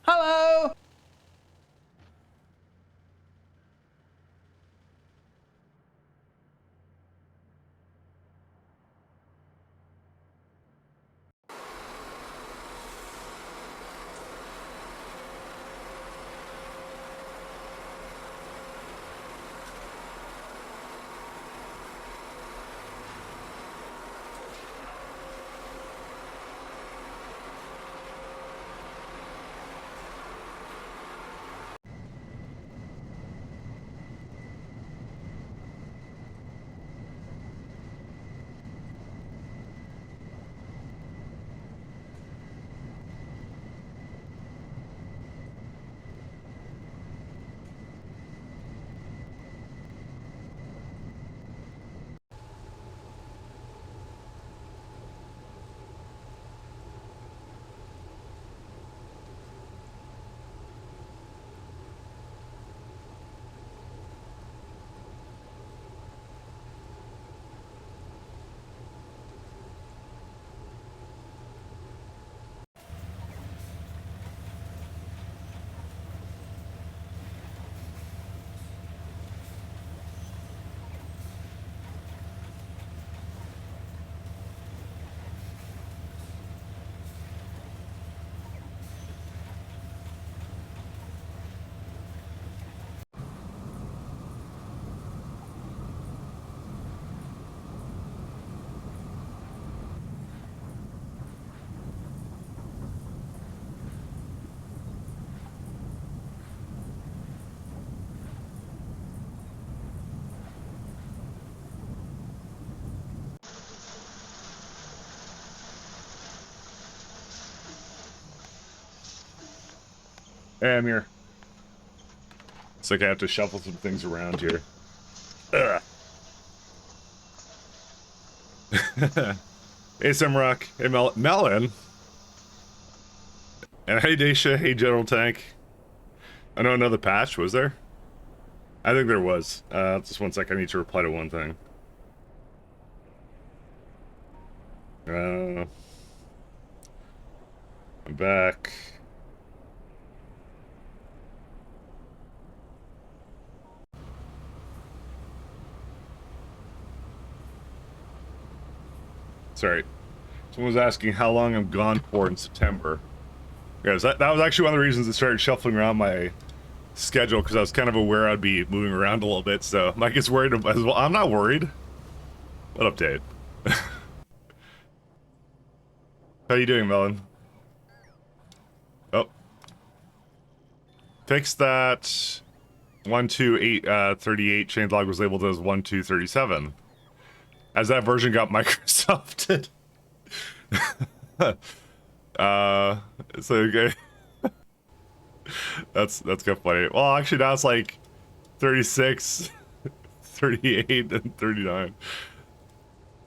Hello! Hey, I'm here. It's like I have to shuffle some things around here. Ugh. Hey, Simrock. Hey, Melon. And hey, Daisha. Hey, General Tank. I know another patch, was there? I think there was. Just one sec, I need to reply to one thing. I'm back. Sorry. Someone was asking how long I'm gone for in September. Yeah, that was actually one of the reasons I started shuffling around my schedule, because I was kind of aware I'd be moving around a little bit, so Mike gets worried as well. I'm not worried. What update? How you doing, Melon? Oh. Fix that 12838 changelog was labeled as 1237. As that version got Microsofted. It's okay. That's kind of funny. Well, actually now it's like 36, 38, and 39.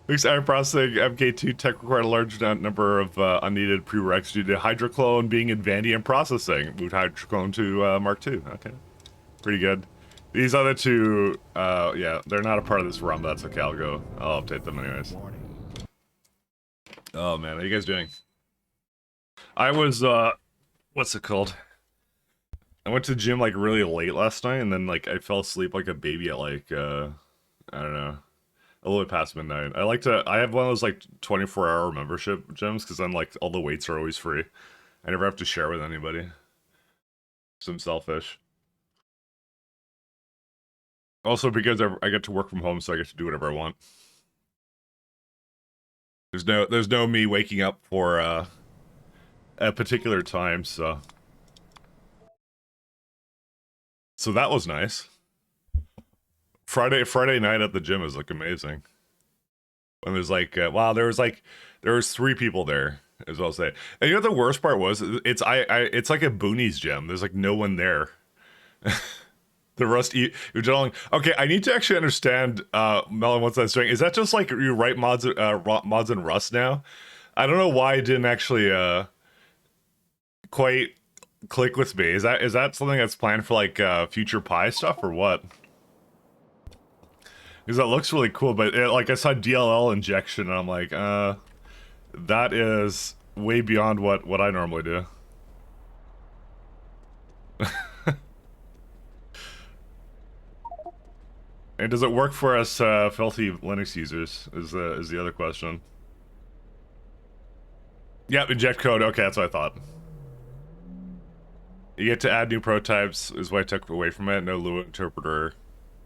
Fixed iron processing MK2 tech required a large number of unneeded prereqs due to hydroclone being in Vandium processing. Moved hydroclone to Mark II. Okay. Pretty good. These other two, yeah, they're not a part of this run, but that's okay. I'll update them anyways. Oh man, how you guys doing? I was, what's it called? I went to the gym like really late last night, and then like I fell asleep like a baby at like, I don't know, a little bit past midnight. I have one of those like 24-hour membership gyms, because then like all the weights are always free. I never have to share with anybody. So I'm selfish. Also because I get to work from home, so I get to do whatever I want. There's no me waking up for a particular time, so that was nice. Friday night at the gym is like amazing. And there's like wow, there was 3 people there, as I'll say. And you know what the worst part was? It's like a boonies gym. There's like no one there. The Rust you're okay, I need to actually understand Melon, what's that doing? Is that just like you write mods in Rust now? I don't know why it didn't actually quite click with me. Is that something that's planned for like future Pi stuff or what? Because that looks really cool, but like I saw DLL injection and I'm like, that is way beyond what I normally do. And does it work for us filthy Linux users? Is the other question. Yep, inject code. Okay, that's what I thought. You get to add new prototypes. Is what I took away from it. No Lua interpreter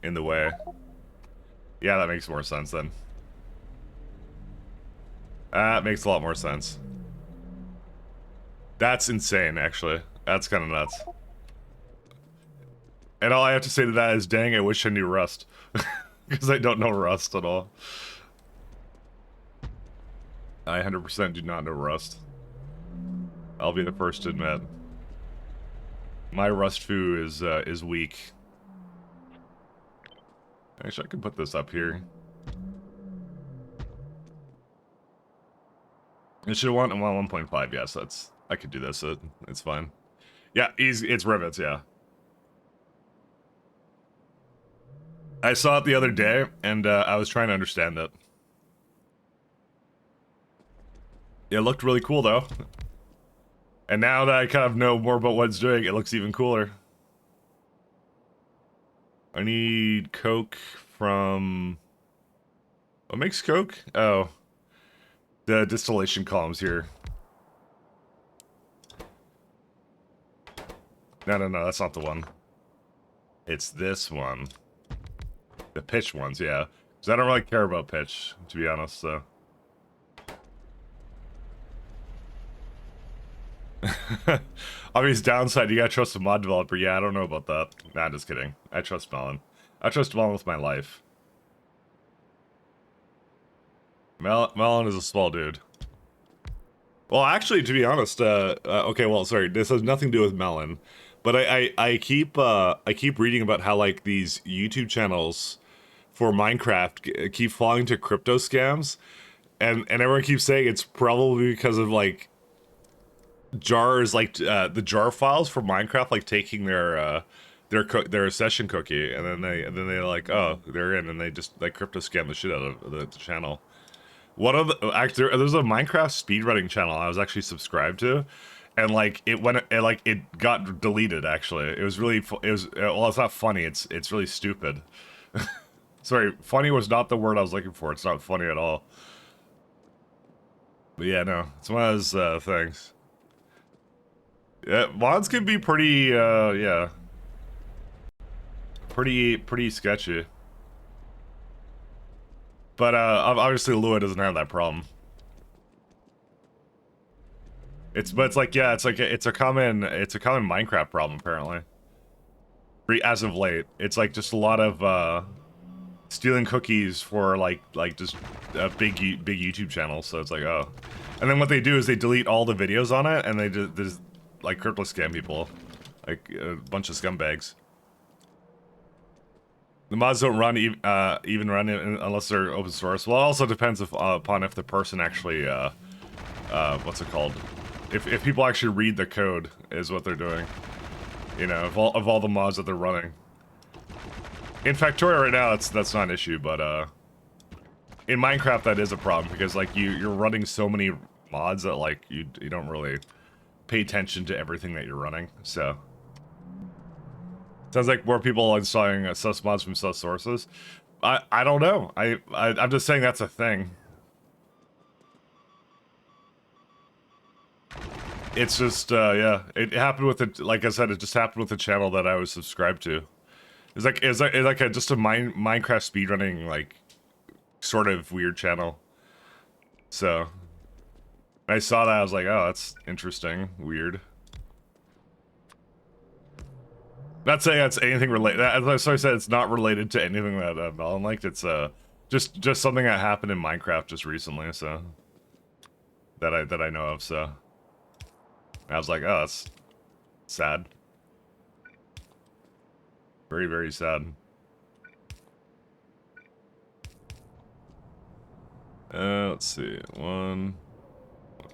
in the way. Yeah, that makes more sense then. That makes a lot more sense. That's insane, actually. That's kind of nuts. And all I have to say to that is, dang, I wish I knew Rust. Because I don't know Rust at all. I 100% do not know Rust. I'll be the first to admit. My Rust foo is weak. Actually, I can put this up here. It should want 1.5. Yes, I could do this. It's fine. Yeah, easy. It's rivets. Yeah. I saw it the other day, and I was trying to understand it. It looked really cool, though. And now that I kind of know more about what it's doing, it looks even cooler. I need coke from... What makes coke? Oh. The distillation columns here. No, that's not the one. It's this one. The pitch ones, yeah. Because I don't really care about pitch, to be honest, so... Obvious downside, you gotta trust a mod developer. Yeah, I don't know about that. Nah, just kidding. I trust Melon. I trust Melon with my life. Melon is a small dude. Well, actually, to be honest, okay, well, sorry, this has nothing to do with Melon, but I keep reading about how, like, these YouTube channels for Minecraft keep falling to crypto scams, and everyone keeps saying it's probably because of, like, jars, like the jar files for Minecraft, like taking their session cookie, and then they're like, oh, they're in, and they just like crypto scam the shit out of the channel. One of the actually, there's a Minecraft speedrunning channel I was actually subscribed to, and like it got deleted. Actually, it was really well, it's not funny. It's really stupid. Sorry, funny was not the word I was looking for. It's not funny at all. But yeah, no, it's one of those things. Yeah, mods can be pretty, yeah. Pretty sketchy. But, obviously Lua doesn't have that problem. But it's like, yeah, it's a common Minecraft problem, apparently. As of late. It's like just a lot of, stealing cookies for, like just, big YouTube channels, so it's like, oh. And then what they do is they delete all the videos on it, and they just like, crypto scam people. Like, a bunch of scumbags. The mods don't run even run unless they're open source. Well, it also depends upon if the person actually, what's it called? If people actually read the code is what they're doing. You know, of all the mods that they're running. In Factorio right now, that's not an issue, but in Minecraft that is a problem because like you're running so many mods that like you don't really pay attention to everything that you're running. So sounds like more people are installing sus mods from sus sources. I don't know. I'm just saying that's a thing. It's just yeah, it happened with it. Like I said, it just happened with the channel that I was subscribed to. It's like just a Minecraft speedrunning like sort of weird channel. So I saw that, I was like, oh, that's interesting, weird. Not saying that's anything related. As I said, it's not related to anything that Melon liked. It's just something that happened in Minecraft just recently, so that I know of. So I was like, oh, that's sad. Very, very sad. Let's see. 1,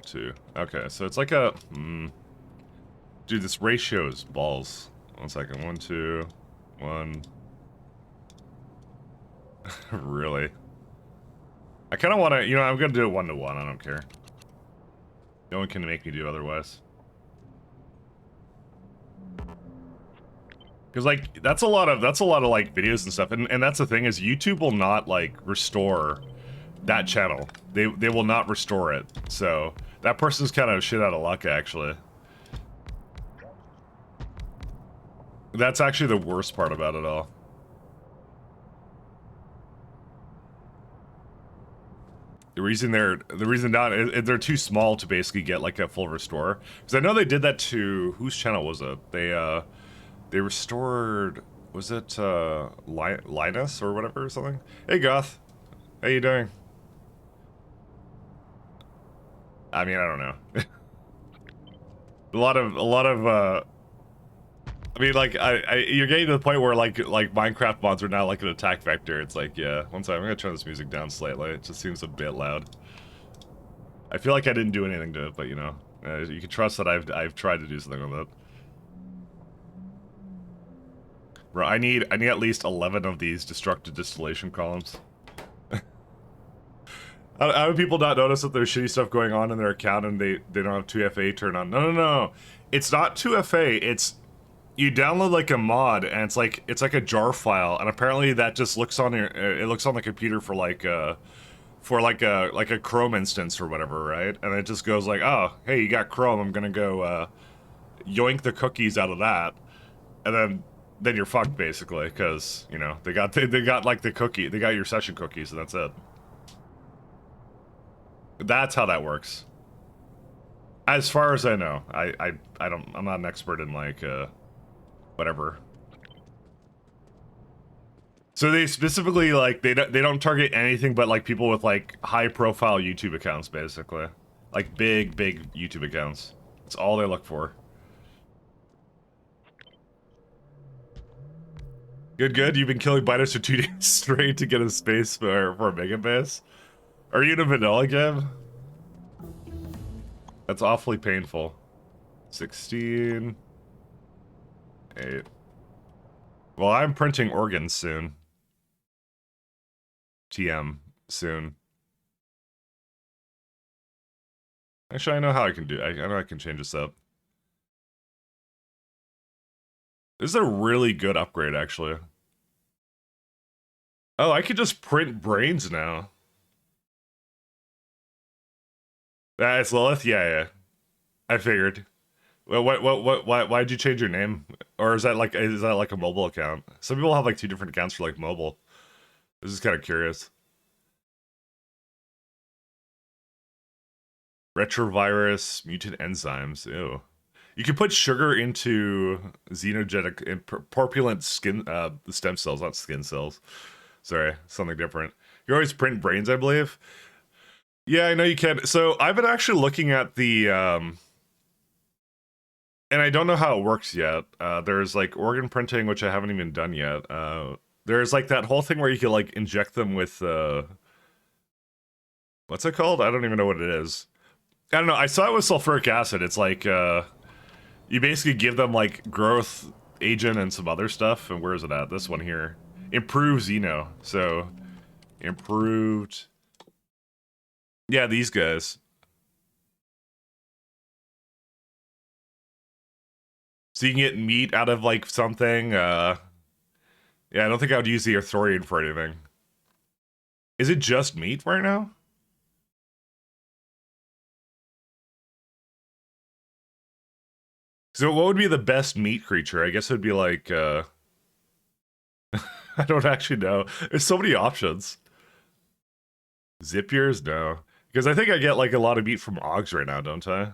2. Okay, so it's like a... Dude, this ratio is balls. 1 second. 1, 2, 1. Really? I kind of want to... You know, I'm going to do it 1 to 1. I don't care. No one can make me do otherwise. Because like that's a lot of like videos and stuff, and that's the thing is YouTube will not like restore that channel. They will not restore it. So that person's kind of shit out of luck actually. That's actually the worst part about it all. The reason not they're too small to basically get like a full restore. Because I know they did that to whose channel was it? They restored, was it Linus or whatever or something? Hey Goth, how you doing? I mean, I don't know. a lot of I mean, like, you're getting to the point where, like Minecraft mods are now, like, an attack vector. It's like, yeah, one second, I'm gonna turn this music down slightly. It just seems a bit loud. I feel like I didn't do anything to it, but, you know, you can trust that I've tried to do something with it. Bro, I need at least 11 of these destructive distillation columns. How do people not notice that there's shitty stuff going on in their account and they don't have 2FA turned on? No. It's not 2FA, it's... You download like a mod and it's like a jar file, and apparently that just looks on your it looks on the computer for like a Chrome instance or whatever, right? And it just goes like, oh, hey, you got Chrome, I'm gonna go yoink the cookies out of that, and then you're fucked basically, because you know they got like the cookie, they got your session cookies, and that's it. That's how that works. As far as I know, I'm not an expert in like whatever. So they specifically like they don't target anything but like people with like high profile YouTube accounts basically. Like big YouTube accounts. That's all they look for. Good. You've been killing biters for 2 days straight to get a space for a mega base. Are you in a vanilla game? That's awfully painful. 16. 8. Well, I'm printing organs soon. TM soon. Actually, I know how I can do. I know I can change this up. This is a really good upgrade, actually. Oh, I could just print brains now. It's Lilith? Yeah. I figured. Well, why'd you change your name? Or is that like a mobile account? Some people have like 2 different accounts for like mobile. This is kind of curious. Retrovirus, mutant enzymes. Ew. You can put sugar into xenogenic and porpulent skin stem cells, not skin cells. Sorry, something different. You always print brains, I believe. Yeah, I know you can. So I've been actually looking at the and I don't know how it works yet. There's like organ printing, which I haven't even done yet. There's like that whole thing where you can like inject them with what's it called? I don't even know what it is. I don't know. I saw it with sulfuric acid. It's like you basically give them like growth agent and some other stuff. And where is it at? This one here. Improved Xeno. So improved. Yeah, these guys. So you can get meat out of like something. Yeah, I don't think I would use the Arthurian for anything. Is it just meat right now? So what would be the best meat creature? I guess it would be like, I don't actually know. There's so many options. Zip years? No. Because I think I get like a lot of meat from Ogs right now, don't I?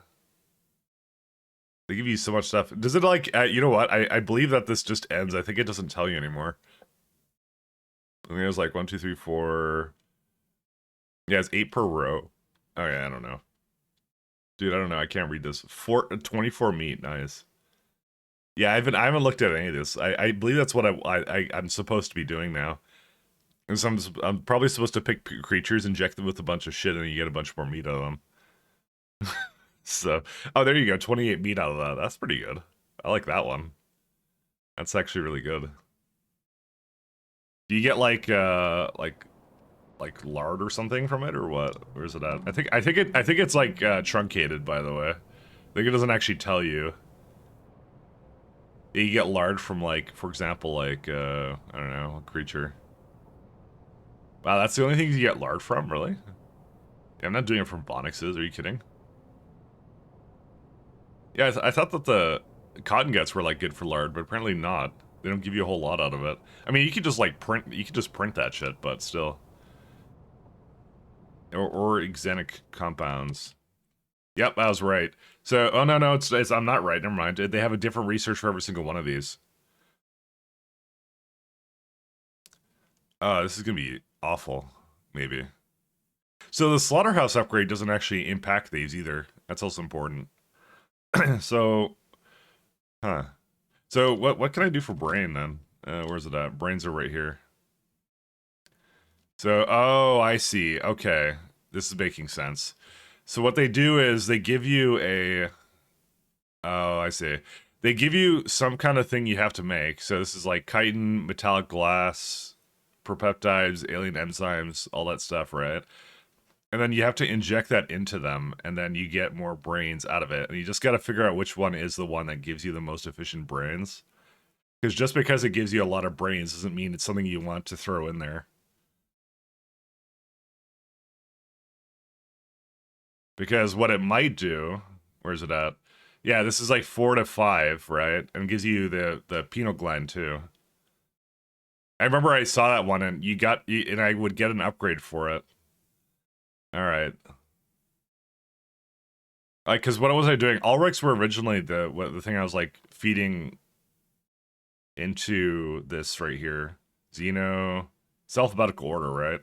They give you so much stuff. Does it like, you know what? I believe that this just ends. I think it doesn't tell you anymore. I think it was like 1, 2, 3, 4. Yeah, it's 8 per row. Oh yeah, I don't know. Dude, I don't know. I can't read this. 24 meat. Nice. Yeah, I haven't looked at any of this. I believe that's what I'm supposed to be doing now. And so I'm probably supposed to pick creatures, inject them with a bunch of shit, and then you get a bunch more meat out of them. So, oh, there you go. 28 meat out of that. That's pretty good. I like that one. That's actually really good. Do you get like lard or something from it, or what? Where is it at? I think it's like truncated, by the way. I think it doesn't actually tell you. You get lard from, like, for example, like, I don't know, a creature. Wow, that's the only things you get lard from, really? Yeah, I'm not doing it from Vonixes, are you kidding? Yeah, I thought that the cotton guts were, like, good for lard, but apparently not. They don't give you a whole lot out of it. I mean, you could just, like, print that shit, but still. Or xenic compounds. Yep, I was right. So, oh no, it's I'm not right. Never mind. They have a different research for every single one of these. This is gonna be awful. Maybe. So the slaughterhouse upgrade doesn't actually impact these either. That's also important. So, huh? So what can I do for brain then? Where's it at? Brains are right here. So, oh, I see. Okay, this is making sense. So what they do is they give you a. Oh, I see. They give you some kind of thing you have to make. So this is like chitin, metallic glass, propeptides, alien enzymes, all that stuff, right? And then you have to inject that into them, and then you get more brains out of it. And you just got to figure out which one is the one that gives you the most efficient brains. Because just because it gives you a lot of brains doesn't mean it's something you want to throw in there. Because what it might do, where's it at? Yeah, this is like 4 to 5, right? And it gives you the pineal gland too. I remember I saw that one, and and I would get an upgrade for it. All right. Like, because what was I doing? Ulrichs were originally the thing I was like feeding into this right here. Xeno, it's alphabetical order, right?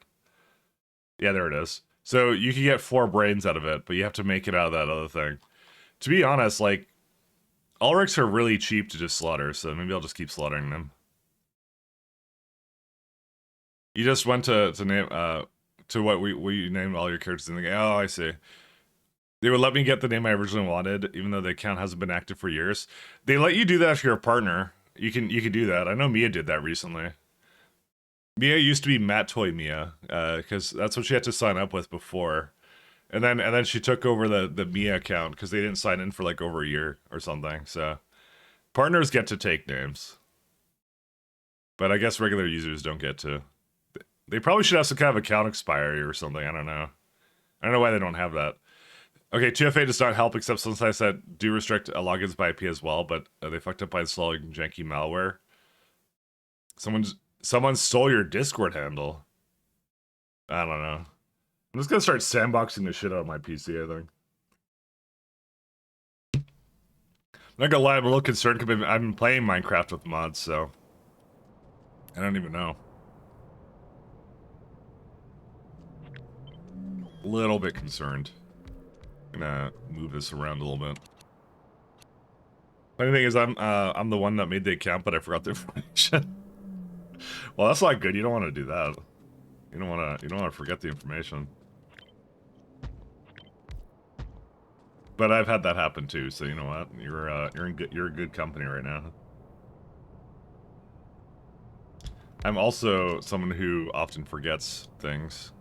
Yeah, there it is. So you can get 4 brains out of it, but you have to make it out of that other thing. To be honest, like, Ulrichs are really cheap to just slaughter, so maybe I'll just keep slaughtering them. You just went to name to what we named all your characters in the game. Oh, I see. They would let me get the name I originally wanted, even though the account hasn't been active for years. They let you do that if you're a partner. You can do that. I know Mia did that recently. Mia used to be Matt Toy Mia, because that's what she had to sign up with before. And then she took over the Mia account because they didn't sign in for like over a year or something. So partners get to take names, but I guess regular users don't get to. They probably should have some kind of account expiry or something. I don't know. I don't know why they don't have that. Okay, 2FA does not help except since I said do restrict logins by IP as well, but they fucked up by installing janky malware. Someone stole your Discord handle. I don't know. I'm just gonna start sandboxing the shit out of my PC, I think. I'm not gonna lie, I'm a little concerned because I've been playing Minecraft with mods, so I don't even know. A little bit concerned. I'm gonna move this around a little bit. Funny thing is, I'm the one that made the account, but I forgot the information. Well, that's not good. You don't want to do that. You don't want to forget the information. But I've had that happen too, so you know what? You're in good company right now. I'm also someone who often forgets things.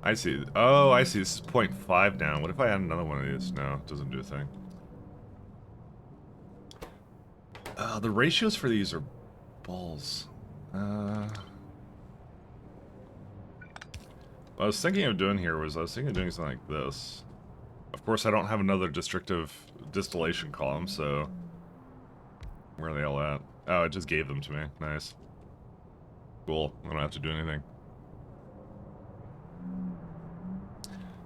I see. Oh, I see. This is 0.5 now. What if I add another one of these? No, it doesn't do a thing. The ratios for these are balls. What I was thinking of doing here was I was thinking of doing something like this. Of course, I don't have another destructive distillation column, so where are they all at? Oh, it just gave them to me. Nice. Cool. I don't have to do anything.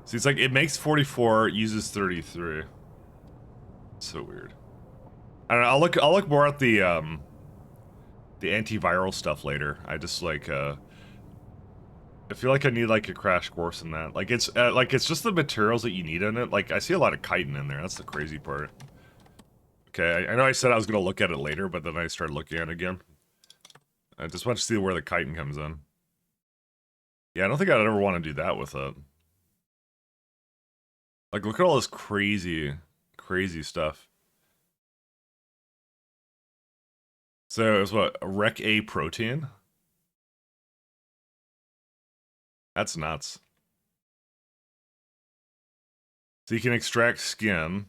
See, it's like it makes 44, uses 33. So weird. I don't know. I'll look more at the antiviral stuff later. I just like I feel like I need like a crash course in that. Like it's just the materials that you need in it. Like I see a lot of chitin in there. That's the crazy part. Okay, I know I said I was gonna look at it later, but then I started looking at it again. I just want to see where the chitin comes in. Yeah, I don't think I'd ever want to do that with it. Like, look at all this crazy, crazy stuff. So it was what, a Rec A protein? That's nuts. So you can extract skin.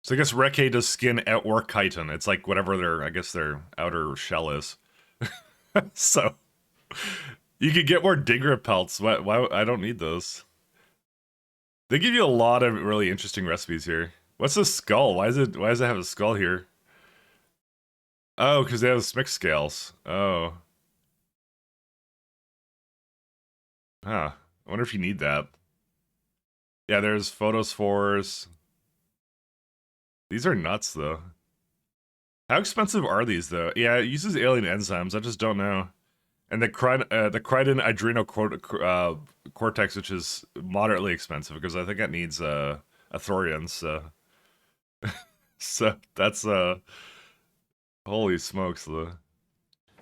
So I guess Reke does skin or chitin. It's like whatever their, I guess their outer shell is. So you could get more Dinger pelts. Why? I don't need those. They give you a lot of really interesting recipes here. What's this skull? Why does it have a skull here? Oh, because they have mixed scales. Oh. Huh. I wonder if you need that. Yeah, there's photophores. These are nuts, though. How expensive are these, though? Yeah, it uses alien enzymes. I just don't know. And the chitin cortex, which is moderately expensive, because I think it needs a thorium. So, so that's holy smokes, though.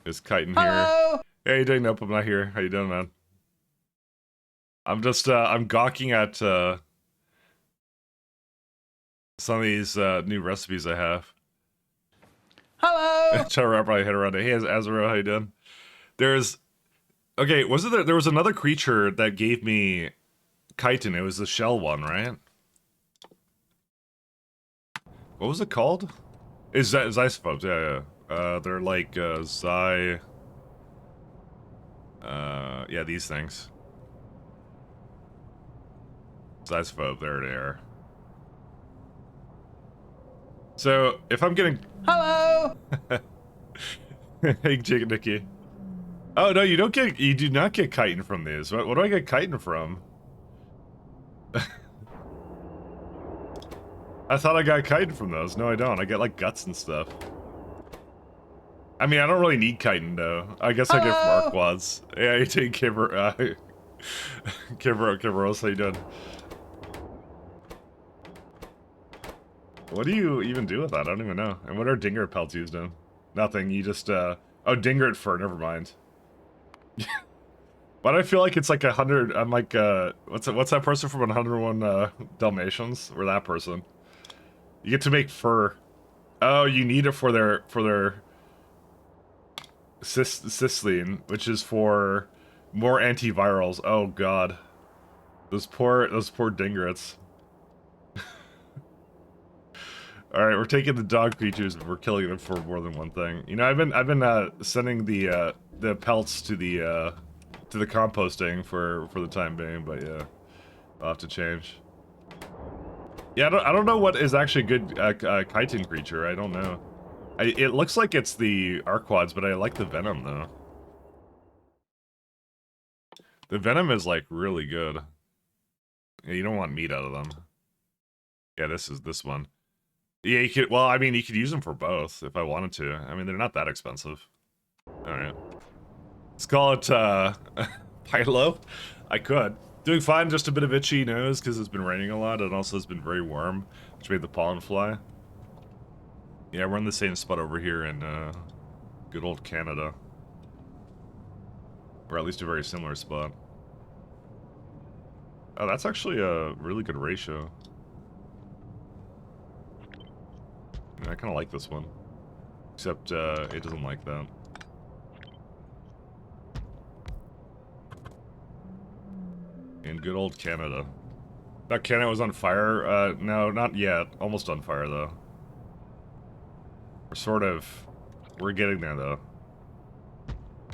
There's chitin here. Hey, you doing? Nope, I'm not here. How you doing, man? I'm just I'm gawking at some of these new recipes I have. Hello. Try to wrap my head around it. Hey, Azaro, how you doing? There's okay. Was it there was another creature that gave me chitin? It was the shell one, right? What was it called? Is that Xysophones? Yeah, yeah. They're like yeah, these things. Xysophobe, there they are. So, if I'm getting... Hello! Hey, Jake Nicky. Oh, no, you do not get chitin from these. What do I get chitin from? I thought I got chitin from those. No, I don't. I get, like, guts and stuff. I mean, I don't really need chitin, though. I guess I get from Arquads. Yeah, you take Kiver, Kiveros, how you doing? What do you even do with that? I don't even know. And what are Dinger pelts used in? Nothing, you just, oh, Dinger it fur, never mind. Why do I feel like it's like 100, I'm like, what's that person from 101, Dalmatians? Or that person? You get to make fur. Oh, you need it for their cysteine, which is for more antivirals. Oh god. Those poor dingrets. Alright, we're taking the dog creatures, but we're killing them for more than one thing. You know, I've been sending the pelts to the composting for the time being, but yeah. I'll have to change. Yeah, I don't know what is actually a good chitin creature. I don't know. It looks like it's the Arquads, but I like the Venom, though. The Venom is, like, really good. Yeah, you don't want meat out of them. Yeah, this is this one. Yeah, you could, well, I mean, you could use them for both if I wanted to. I mean, they're not that expensive. Alright. Let's call it, Pylo. I could. Doing fine, just a bit of itchy nose because it's been raining a lot, and also it's been very warm, which made the pollen fly. Yeah, we're in the same spot over here in, good old Canada. Or at least a very similar spot. Oh, that's actually a really good ratio. I kind of like this one. Except, it doesn't like that. In good old Canada. Thought Canada was on fire? No, not yet. Almost on fire, though. We're getting there, though.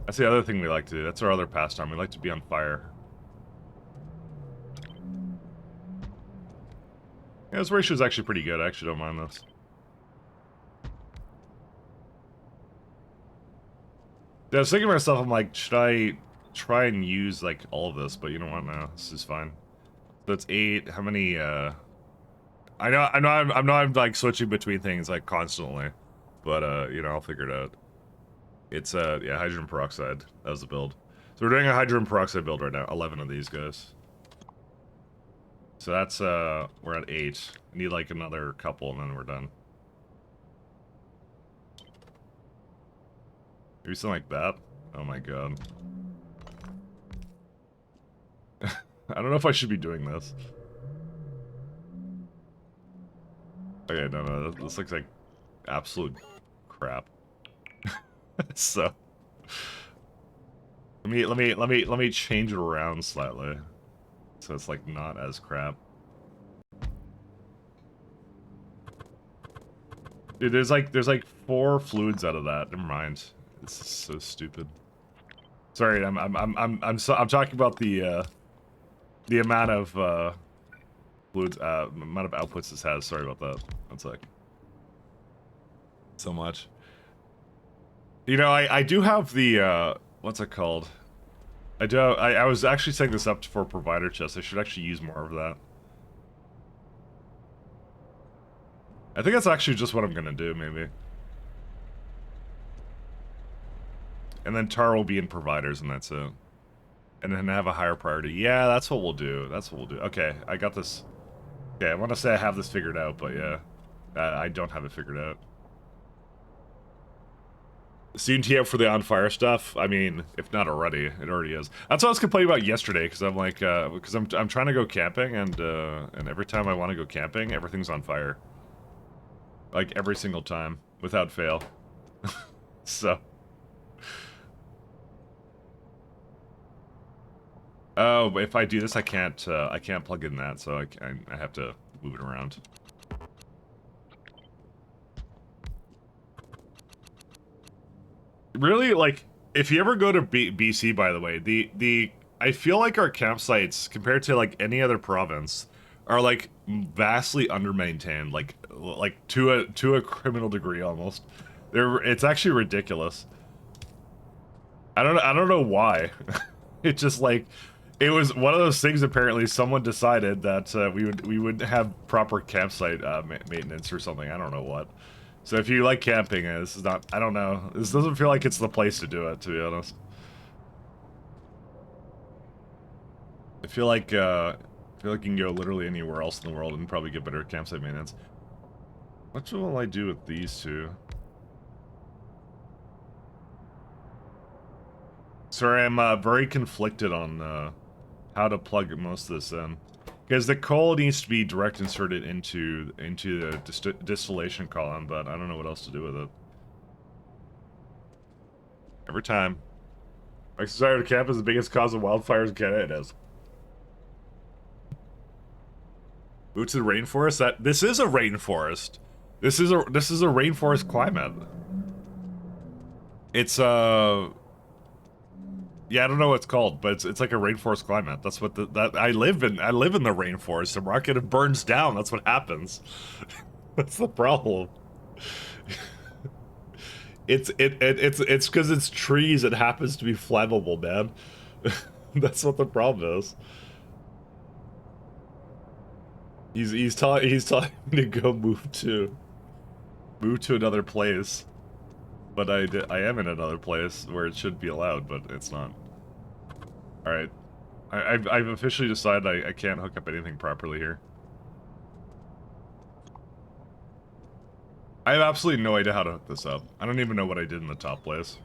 That's the other thing we like to do. That's our other pastime. We like to be on fire. Yeah, this ratio is actually pretty good. I actually don't mind this. Yeah, I was thinking to myself, I'm like, should I try and use, like, all of this? But you know what, no, this is fine. So it's 8, how many, I know I'm, like, switching between things, like, constantly. But, you know, I'll figure it out. It's, yeah, hydrogen peroxide. That was the build. So we're doing a hydrogen peroxide build right now. 11 of these guys. So that's, we're at 8. I need, like, another couple, and then we're done. Maybe something like that? Oh my god. I don't know if I should be doing this. Okay, no, this looks like absolute crap. So let me change it around slightly. So it's like not as crap. Dude, there's like 4 fluids out of that. Never mind. This is so stupid. Sorry, I'm talking about the amount of fluids amount of outputs this has. Sorry about that. One sec. So much. You know, I do have the what's it called? I was actually setting this up for provider chest. I should actually use more of that. I think that's actually just what I'm gonna do, maybe. And then tar will be in providers, and that's it. And then have a higher priority. Yeah, that's what we'll do. That's what we'll do. Okay, I got this. Okay, I want to say I have this figured out, but yeah. I don't have it figured out. CNT out for the on fire stuff. I mean, if not already, it already is. That's what I was complaining about yesterday, because I'm like, because I'm trying to go camping, and every time I want to go camping, everything's on fire. Like every single time, without fail. So. Oh, if I do this, I can't plug in that, so I have to move it around. Really, like, if you ever go to BC, by the way, I feel like our campsites, compared to, like, any other province, are, like, vastly undermaintained, like to a criminal degree, almost. It's actually ridiculous. I don't know why. It's just, like, it was one of those things, apparently, someone decided that we would have proper campsite maintenance or something, I don't know what. So if you like camping, this is not, I don't know. This doesn't feel like it's the place to do it, to be honest. I feel like you can go literally anywhere else in the world and probably get better campsite maintenance. What will I do with these two? Sorry, I'm very conflicted on how to plug most of this in. Because the coal needs to be direct inserted into the distillation column, but I don't know what else to do with it. Every time. My desire to camp is the biggest cause of wildfires in Canada. It is. Move to the rainforest. This is a rainforest. This is a rainforest climate. It's yeah, I don't know what it's called, but it's like a rainforest climate. That's what I live in. I live in the rainforest. The rocket, it burns down. That's what happens. That's the problem. It's because it's trees. It happens to be flammable, man. That's what the problem is. He's telling me to go move to another place. But I am in another place where it should be allowed, but it's not. Alright. I've officially decided I can't hook up anything properly here. I have absolutely no idea how to hook this up. I don't even know what I did in the top place.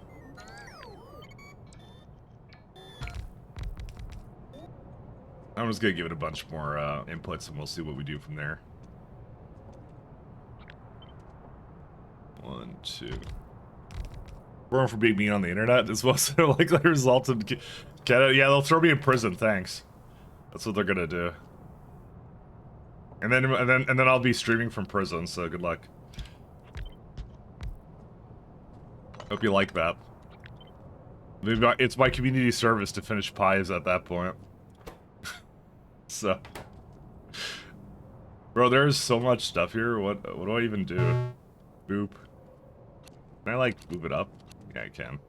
I'm just gonna give it a bunch more inputs and we'll see what we do from there. 1, 2... Born for being mean on the internet as well, so likely result in Canada. Yeah, they'll throw me in prison. Thanks. That's what they're gonna do. And then I'll be streaming from prison. So good luck. Hope you like that. It's my community service to finish pies at that point. So, bro, there's so much stuff here. What do I even do? Boop. Can I like move it up? Yeah, I can.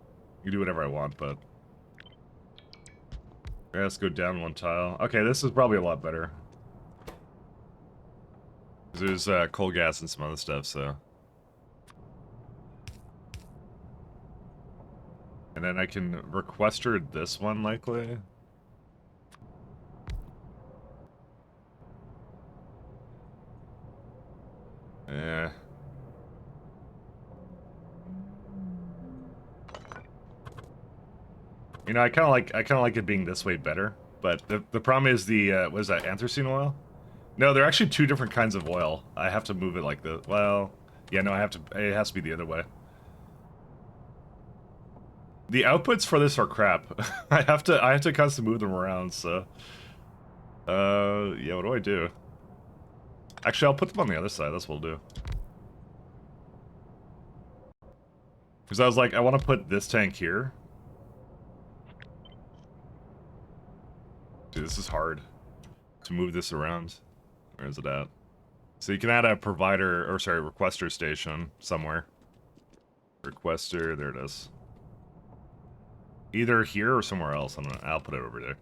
You can do whatever I want, but... Okay, let's go down 1 tile. Okay, this is probably a lot better. There's coal gas and some other stuff, so... And then I can requester this one, likely. Yeah. You know, I kind of like it being this way better, but the problem is the what is that, anthracene oil? No, they're actually 2 different kinds of oil. I have to move it like this. Well, yeah, no, it has to be the other way. The outputs for this are crap. I have to constantly move them around, so yeah, what do I do? Actually, I'll put them on the other side. That's what we'll do. Because I was like, I want to put this tank here. Dude, this is hard to move this around. Where is it at? So you can add a provider, or sorry, requester station somewhere. Requester, there it is. Either here or somewhere else. I'll put it over there.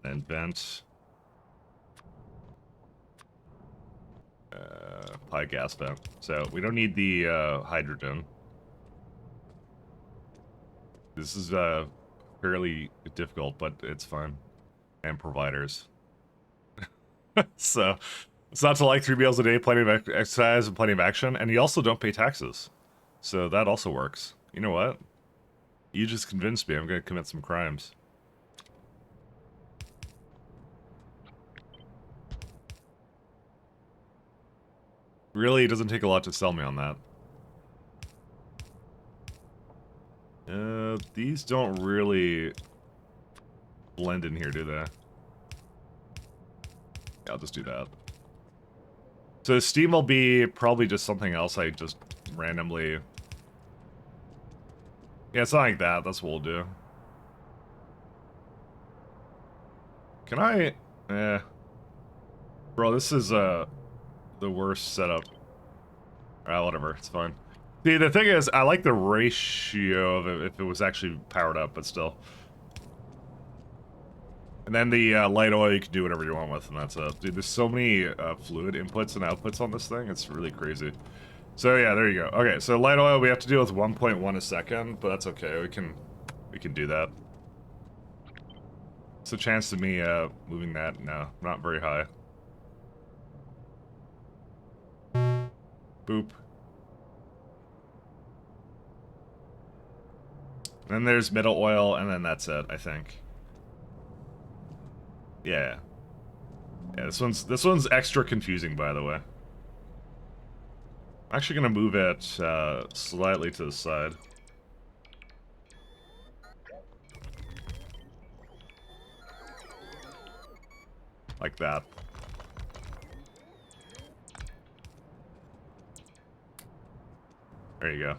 And vent. Pi gas vent. So we don't need the hydrogen. This is fairly difficult, but it's fun. And providers. So it's not to like 3 meals a day, plenty of exercise, and plenty of action, and you also don't pay taxes. So that also works. You know what? You just convinced me I'm gonna commit some crimes. Really, it doesn't take a lot to sell me on that. These don't really blend in here, do they? Yeah, I'll just do that. So Steam will be probably just something else I just randomly... Yeah, it's not like that. That's what we'll do. Can I... Bro, this is, the worst setup. Ah, whatever. It's fine. See, the thing is, I like the ratio of it if it was actually powered up, but still. And then the light oil, you can do whatever you want with, and that's it. Dude, there's so many fluid inputs and outputs on this thing. It's really crazy. So yeah, there you go. Okay, so light oil, we have to deal with 1.1 a second, but that's okay. We can do that. So chance of me moving that, no, not very high. Boop. Then there's middle oil, and then that's it, I think. Yeah. Yeah, this one's extra confusing, by the way. I'm actually gonna move it slightly to the side. Like that. There you go.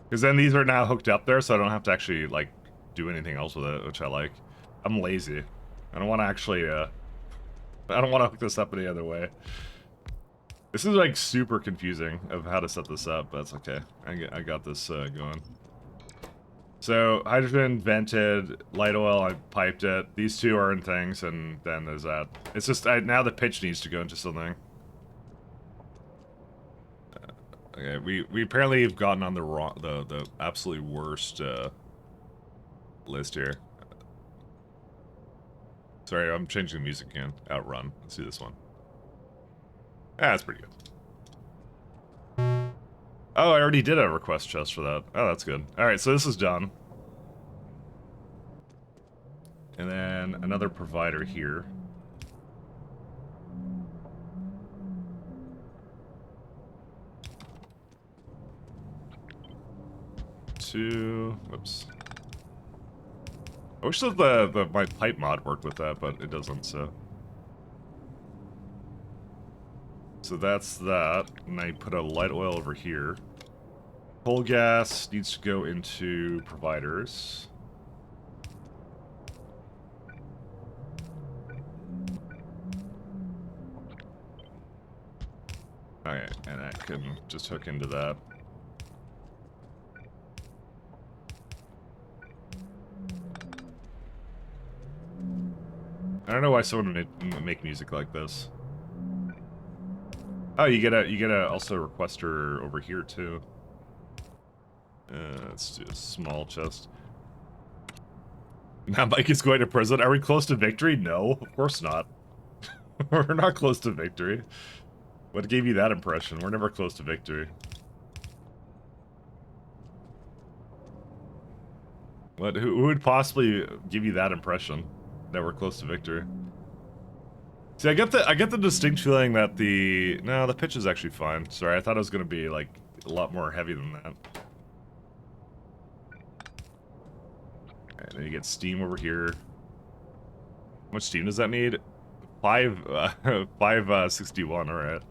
Because then these are now hooked up there, so I don't have to actually, like, do anything else with it, which I like. I'm lazy. I don't want to actually, I don't want to hook this up any other way. This is, like, super confusing of how to set this up, but that's okay. I got this going. So, hydrogen, vented, light oil, I piped it. These two are in things, and then there's that. It's just, now the pitch needs to go into something. Okay, we apparently have gotten on the wrong, the absolutely worst list here. Sorry, I'm changing the music again. Outrun. Let's do this one. Ah, that's pretty good. Oh, I already did a request chest for that. Oh, that's good. All right, so this is done. And then another provider here. Whoops. I wish that my pipe mod worked with that, but it doesn't, so. So that's that, and I put a light oil over here. Coal gas needs to go into providers. Okay, and I can just hook into that. I don't know why someone would make music like this. Oh, you get a also requester over here too. Let's do a small chest. Now Mike is going to prison. Are we close to victory? No, of course not. We're not close to victory. What gave you that impression? We're never close to victory. What? Who would possibly give you that impression that we're close to victory? See, I get the distinct feeling that the pitch is actually fine. Sorry, I thought it was gonna be like a lot more heavy than that. And then you get steam over here. How much steam does that need? 561. All right.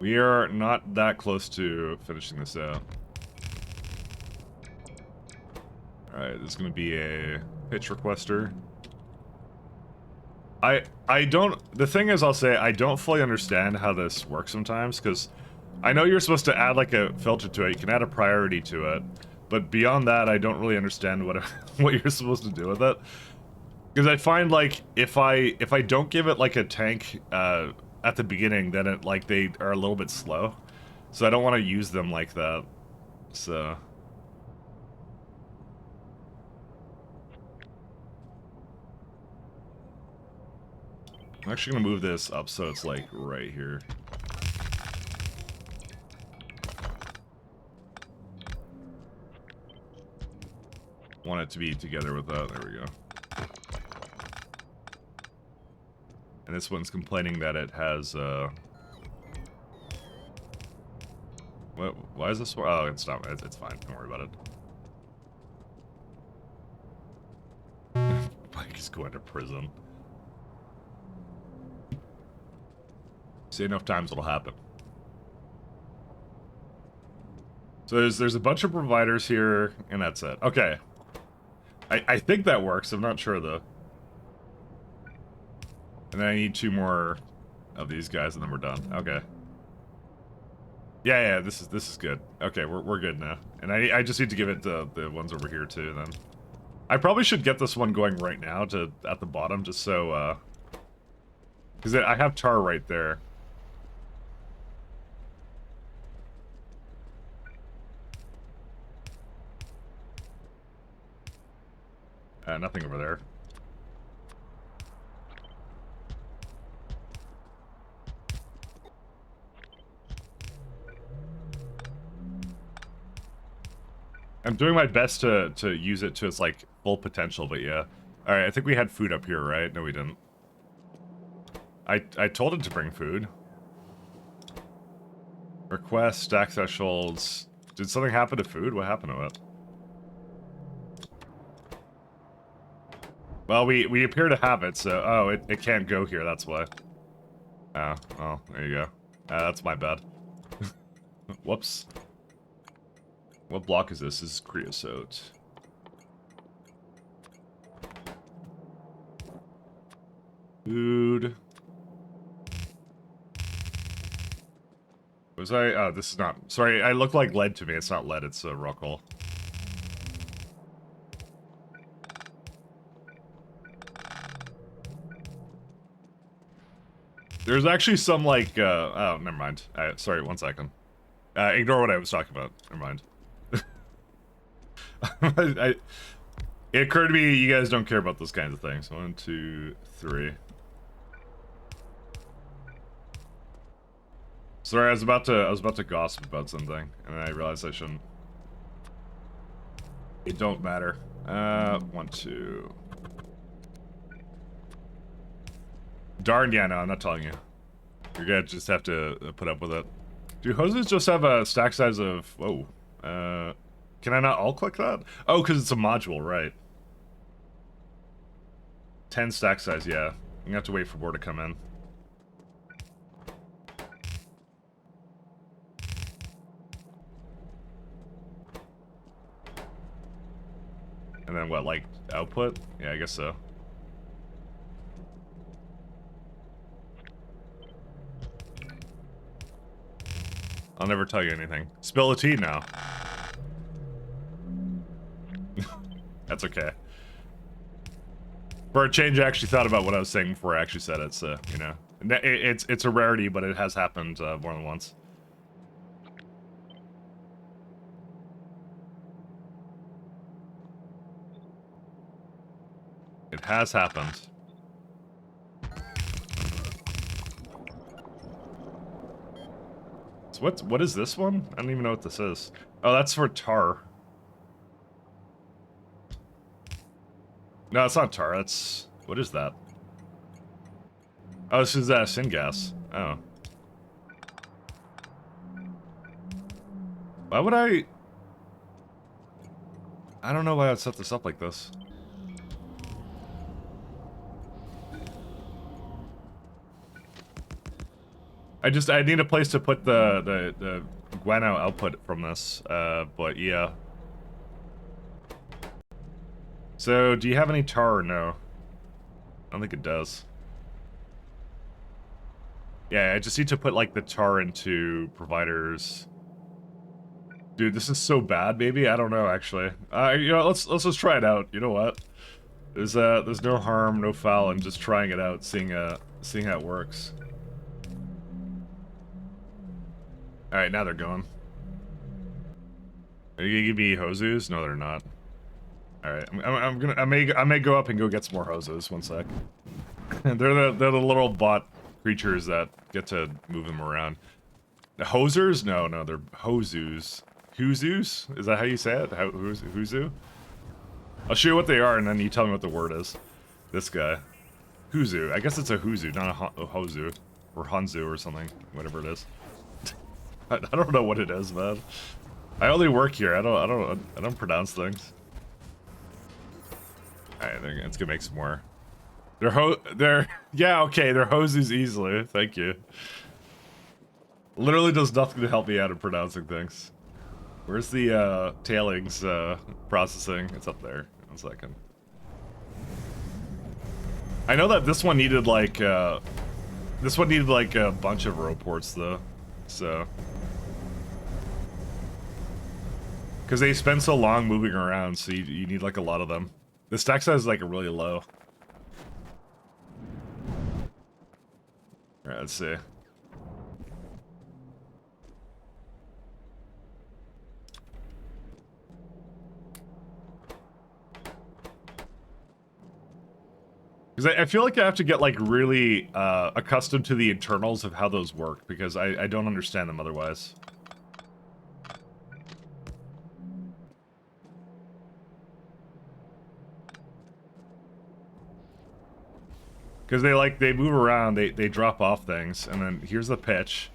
We are not that close to finishing this out. Alright, this is gonna be a pitch requester. I don't... The thing is, I'll say, I don't fully understand how this works sometimes, because I know you're supposed to add, like, a filter to it. You can add a priority to it. But beyond that, I don't really understand what what you're supposed to do with it. Because I find, like, if I don't give it, like, a tank at the beginning, then it, like, they are a little bit slow. So I don't want to use them like that. So... I'm actually gonna move this up so it's like right here. Want it to be together with that. There we go. And this one's complaining that it has what? Why is this? Oh, it's not. It's fine. Don't worry about it. Mike is going to prison. See, enough times it'll happen. So there's a bunch of providers here, and that's it. Okay. I think that works. I'm not sure though. And then I need 2 more of these guys, and then we're done. Okay. Yeah, this is good. Okay, we're good now. And I just need to give it the ones over here too. Then I probably should get this one going right now to at the bottom, just so because I have tar right there. Nothing over there. I'm doing my best to use it to its, like, full potential, but yeah. Alright, I think we had food up here, right? No, we didn't. I told it to bring food. Request, stack thresholds. Did something happen to food? What happened to it? Well, we appear to have it, so... Oh, it can't go here, that's why. Oh, well, there you go. That's my bad. Whoops. What block is this? This is creosote. Food. Was I... Oh, this is not... Sorry, I look like lead to me. It's not lead, it's rock hole. There's actually some, like, oh, never mind. Sorry, 1 second. Ignore what I was talking about. Never mind. It occurred to me you guys don't care about those kinds of things. 1, 2, 3. Sorry, I was about to gossip about something, and then I realized I shouldn't. It don't matter. 1, 2. Darn, yeah, no, I'm not telling you. You're gonna just have to put up with it. Do hoses just have a stack size of... Whoa. Can I not alt-click that? Oh, because it's a module, right. 10 stack size, yeah. I'm gonna have to wait for more to come in. And then what, like, output? Yeah, I guess so. I'll never tell you anything. Spill the tea now. That's okay. For a change, I actually thought about what I was saying before I actually said it, so, you know. It's a rarity, but it has happened more than once. It has happened. So what is this one? I don't even know what this is. Oh, that's for tar. No, it's not tar. That's... What is that? Oh, this is syngas. Oh. Why would I don't know why I'd set this up like this. I need a place to put the guano output from this, but yeah. So, do you have any tar or no? I don't think it does. Yeah, I just need to put, like, the tar into providers. Dude, this is so bad, maybe? I don't know, actually. You know, let's just try it out. You know what? There's no harm, no foul in just trying it out, seeing how it works. Alright, now they're going. Are you gonna give me hoses? No, they're not. Alright, I may go up and go get some more hoses. One sec. they're the little bot creatures that get to move them around. The hosers? No, they're hosus. Huzus? Is that how you say it? Huzu? I'll show you what they are, and then you tell me what the word is. This guy. Huzu. I guess it's a huzu, not a hozu. Or hanzu or something. Whatever it is. I don't know what it is, man. I only work here. I don't pronounce things. Alright, it's gonna make some more. Yeah, okay, they're hoses easily. Thank you. Literally does nothing to help me out in pronouncing things. Where's the tailings processing? It's up there. 1 second. I know that this one needed like a bunch of row ports though. So, because they spend so long moving around, so you need like a lot of them. The stack size is like really low. Alright, let's see. Because I feel like I have to get like really accustomed to the internals of how those work, because I don't understand them otherwise. Because they move around, they drop off things, and then here's the pitch.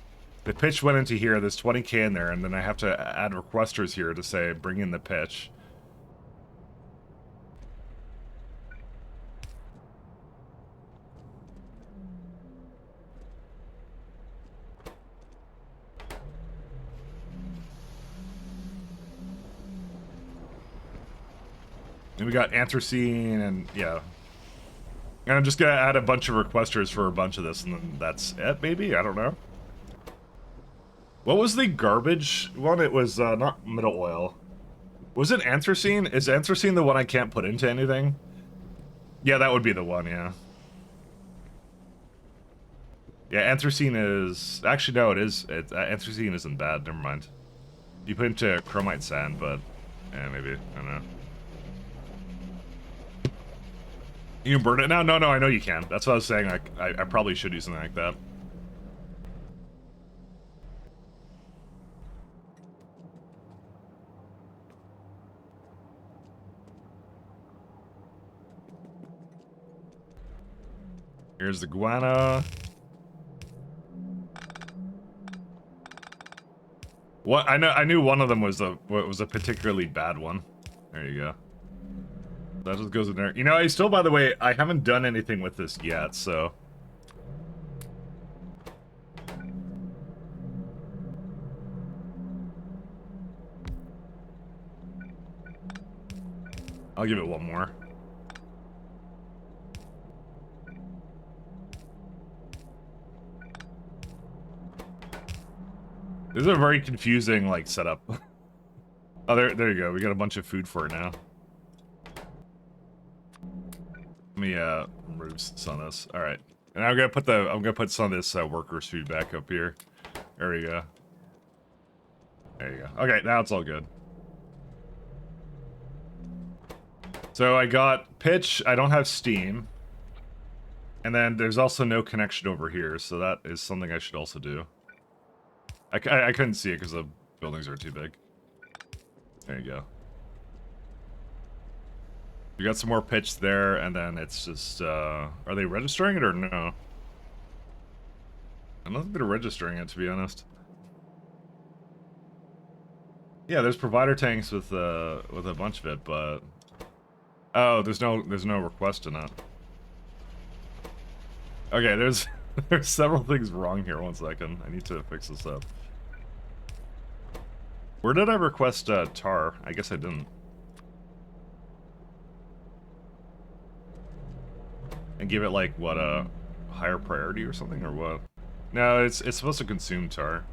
The pitch went into here, there's 20k in there, and then I have to add requesters here to say, bring in the pitch. And we got anthracene, and yeah. And I'm just gonna add a bunch of requesters for a bunch of this, and then that's it, maybe? I don't know. What was the garbage one? It was, not middle oil. Was it anthracene? Is anthracene the one I can't put into anything? Yeah, that would be the one, yeah. Yeah, anthracene is... Actually, no, it is. Anthracene isn't bad, never mind. You put into chromite sand, but... Yeah, maybe. I don't know. You can burn it now? No, I know you can. That's what I was saying. Like, I probably should do something like that. Here's the guano. What? I knew one of them was a particularly bad one. There you go. That just goes in there. You know, I still, by the way, I haven't done anything with this yet, so... I'll give it one more. This is a very confusing, like, setup. Oh, there you go. We got a bunch of food for it now. Let me remove some of this. All right, and I'm gonna put some of this workers' food back up here. There we go. There you go. Okay, now it's all good. So I got pitch. I don't have steam, and then there's also no connection over here. So that is something I should also do. I couldn't see it because the buildings are too big. There you go. We got some more pitch there, and then it's just, are they registering it or no? I don't think they're registering it, to be honest. Yeah, there's provider tanks with a bunch of it, but... Oh, there's no request in it. Okay, there's There's several things wrong here. 1 second. I need to fix this up. Where did I request tar? I guess I didn't. And give it like what, a higher priority or something, or what? No, it's supposed to consume tar.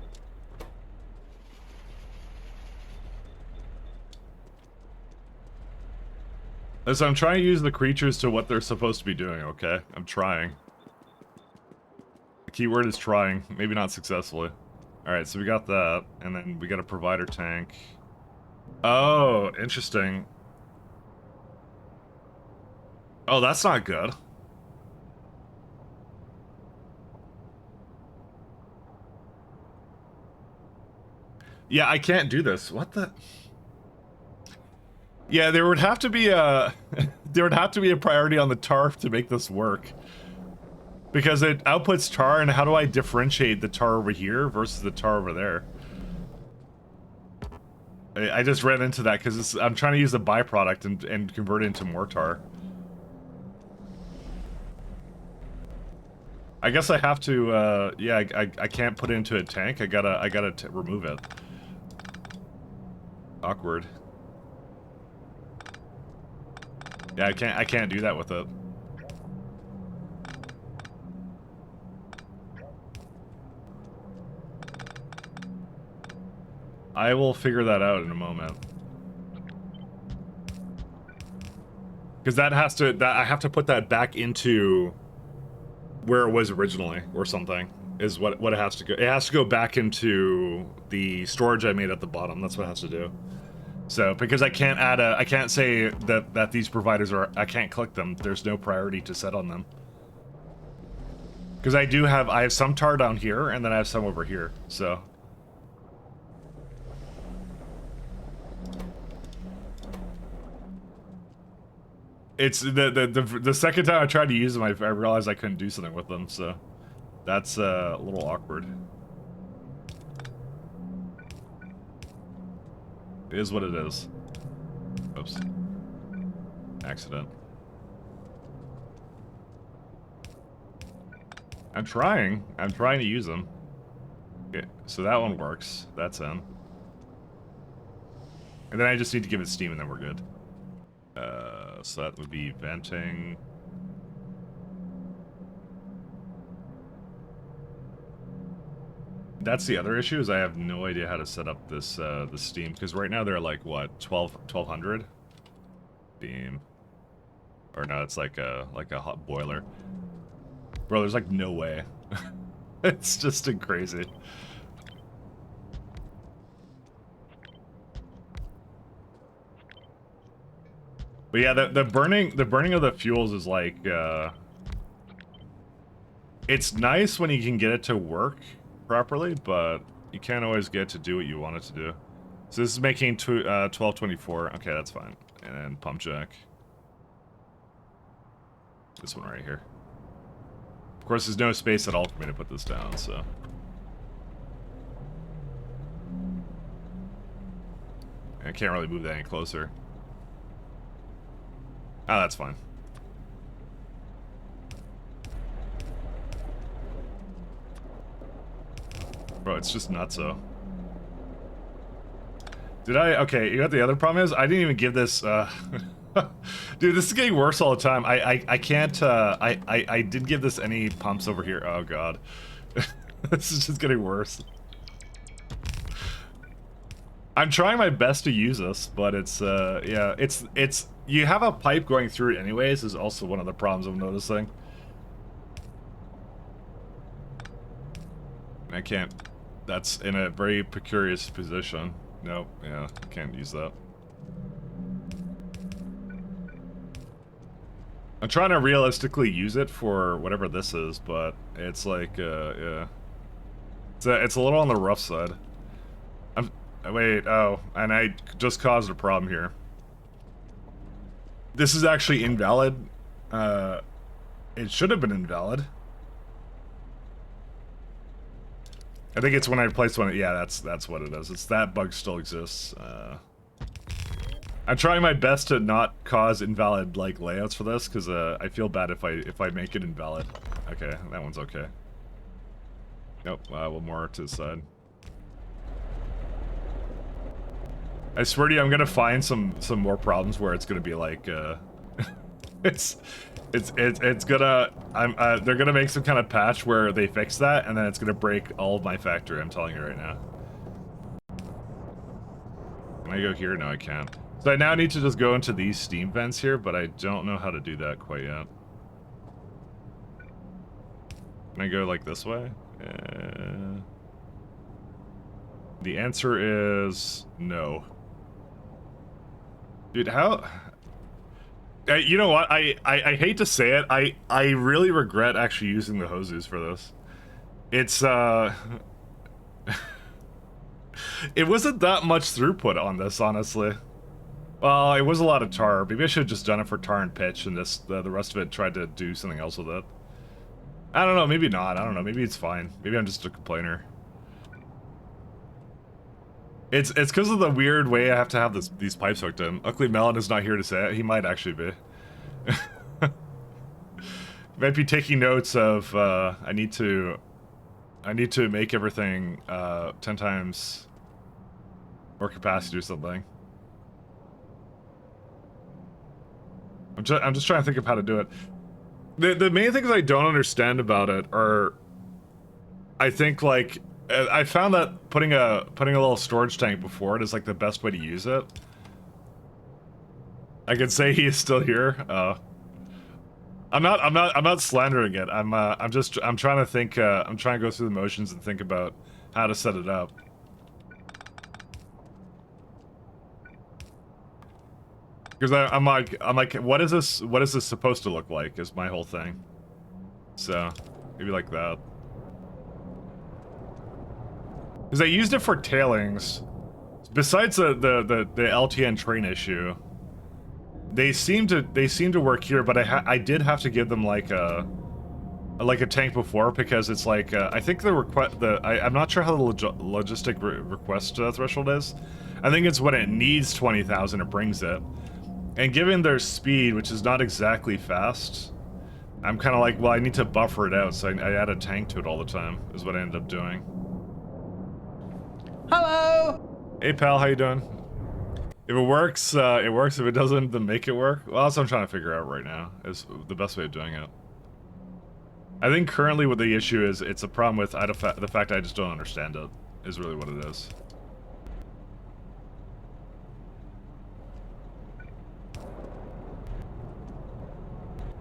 So I'm trying to use the creatures to what they're supposed to be doing, okay? I'm trying. The keyword is trying, maybe not successfully. Alright, so we got that, and then we got a provider tank. Oh, interesting. Oh, that's not good. Yeah, I can't do this. What the? Yeah, there would have to be a there would have to be a priority on the tar to make this work. Because it outputs tar, and how do I differentiate the tar over here versus the tar over there? I just ran into that because I'm trying to use the byproduct and convert it into more tar. I guess I have to, yeah, I can't put it into a tank. I gotta remove it. Awkward. Yeah, I can't do that with it. I will figure that out in a moment. Because that has to, I have to put that back into where it was originally, or something, is what it has to go. It has to go back into the storage I made at the bottom. That's what it has to do. So, because I can't add I can't say that these providers are, I can't click them. There's no priority to set on them. Because I have some tar down here, and then I have some over here, so. It's the second time I tried to use them, I realized I couldn't do something with them, so that's a little awkward. It is what it is. Oops. Accident. I'm trying to use them. Okay, so that one works. That's in. And then I just need to give it steam and then we're good. So that would be venting. That's the other issue, is I have no idea how to set up this the steam, because right now they're like what, 1200 steam, or no, it's like a hot boiler. Bro, there's like no way. It's just crazy. But yeah, the burning of the fuels is like it's nice when you can get it to work properly, but you can't always get it to do what you want it to do. So this is making 1224. Okay, that's fine. And then pump jack. This one right here. Of course, there's no space at all for me to put this down, so. I can't really move that any closer. Oh, that's fine. Bro, it's just nutso. Did I? Okay, you know what the other problem is? I didn't even give this, dude, this is getting worse all the time. I can't, I didn't give this any pumps over here. Oh, God. This is just getting worse. I'm trying my best to use this, but it's, yeah, it's, you have a pipe going through it anyways, is also one of the problems I'm noticing. I can't, that's in a very precarious position. Nope, yeah, I can't use that. I'm trying to realistically use it for whatever this is, but it's like, yeah. It's a little on the rough side. Wait, oh, and I just caused a problem here. This is actually invalid. It should have been invalid. I think it's when I placed one. Yeah, that's what it is. It's that bug still exists. I'm trying my best to not cause invalid like layouts for this, because I feel bad if I make it invalid. Okay, that one's okay. Nope, one more to the side. I swear to you, I'm gonna find some more problems where it's gonna be like, it's gonna, they're gonna make some kind of patch where they fix that, and then it's gonna break all of my factory, I'm telling you right now. Can I go here? No, I can't. So I now need to just go into these steam vents here, but I don't know how to do that quite yet. Can I go like this way? The answer is no. Dude, how... you know what? I hate to say it. I really regret actually using the hoses for this. It's, it wasn't that much throughput on this, honestly. Well, it was a lot of tar. Maybe I should have just done it for tar and pitch, and this the rest of it tried to do something else with it. I don't know, maybe not. I don't know, maybe it's fine. Maybe I'm just a complainer. It's because of the weird way I have to have these pipes hooked in. Luckily, Melon is not here to say it. He might actually be. Might be taking notes of, I need to make everything, 10 times more capacity or something. I'm just trying to think of how to do it. The main things I don't understand about it are, I think, like, I found that putting a little storage tank before it is like the best way to use it. I can say he is still here. I'm not slandering it. I'm trying to think. I'm trying to go through the motions and think about how to set it up. Because I'm like, what is this? What is this supposed to look like? Is my whole thing. So maybe like that. Because I used it for tailings. Besides the LTN train issue, they seem to work here. But I did have to give them like a tank before, because it's like I think I'm not sure how the logistic request threshold is. I think it's when it needs 20,000 it brings it. And given their speed, which is not exactly fast, I'm kind of like, well, I need to buffer it out, so I add a tank to it all the time, is what I ended up doing. Hello! Hey, pal, how you doing? If it works, it works. If it doesn't, then make it work. Well, that's what I'm trying to figure out right now, is the best way of doing it. I think currently what the issue is, it's a problem with the fact I just don't understand it, is really what it is.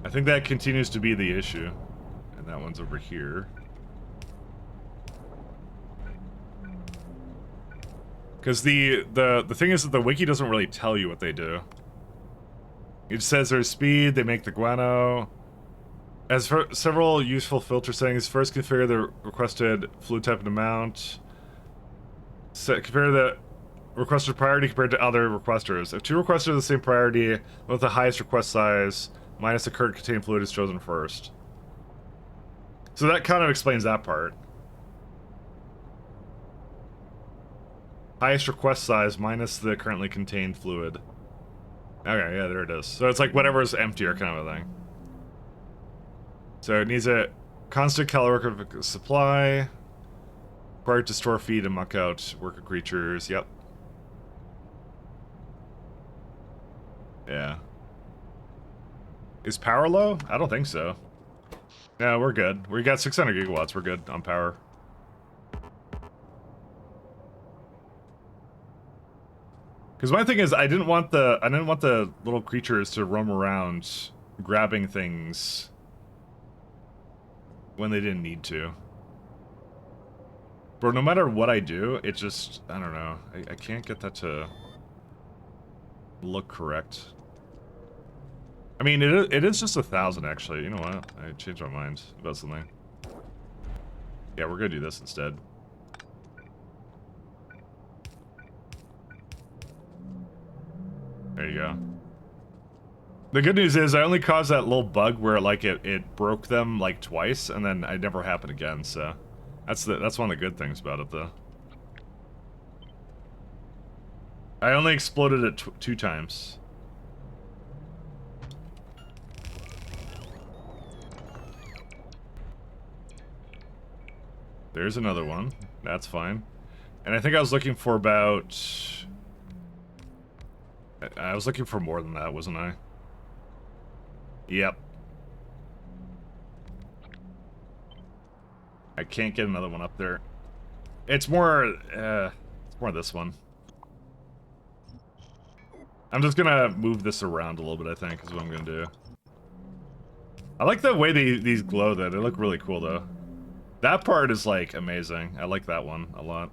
I think that continues to be the issue. And that one's over here. Because the thing is that the wiki doesn't really tell you what they do. It says their speed, they make the guano. As for several useful filter settings, first configure the requested fluid type and amount. Compare the requested priority compared to other requesters. If two requesters are the same priority, with the highest request size, minus the current contained fluid is chosen first. So that kind of explains that part. Highest request size minus the currently contained fluid. Okay, yeah, there it is. So it's like whatever's emptier kind of a thing. So it needs a constant calorific supply. Required to store, feed, and muck out worker creatures. Yep. Yeah. Is power low? I don't think so. No, we're good. We got 600 gigawatts. We're good on power. Because my thing is, I didn't want the little creatures to roam around grabbing things when they didn't need to. Bro, no matter what I do, it just, I don't know. I can't get that to look correct. I mean, it is just 1,000 actually. You know what? I changed my mind about something. Yeah, we're gonna do this instead. There you go. The good news is I only caused that little bug where like it broke them like twice, and then it never happened again. So that's one of the good things about it, though. I only exploded it 2 times. There's another one. That's fine. And I think I was looking for about... I was looking for more than that, wasn't I? Yep. I can't get another one up there. It's more this one. I'm just gonna move this around a little bit, I think, is what I'm gonna do. I like the way these glow, though. They look really cool, though. That part is, like, amazing. I like that one a lot.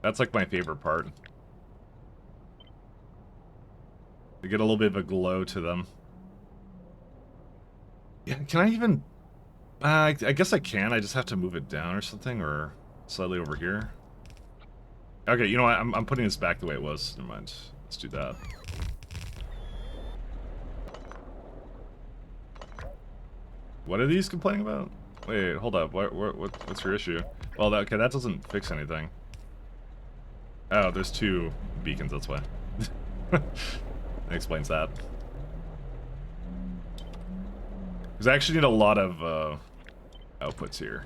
That's, like, my favorite part. They get a little bit of a glow to them. Yeah, can I even... I guess I can. I just have to move it down or something, or slightly over here. Okay, you know what? I'm putting this back the way it was. Never mind. Let's do that. What are these complaining about? Wait, hold up. What's your issue? Well, okay, that doesn't fix anything. Oh, there's two beacons, that's why. That explains that. Because I actually need a lot of outputs here.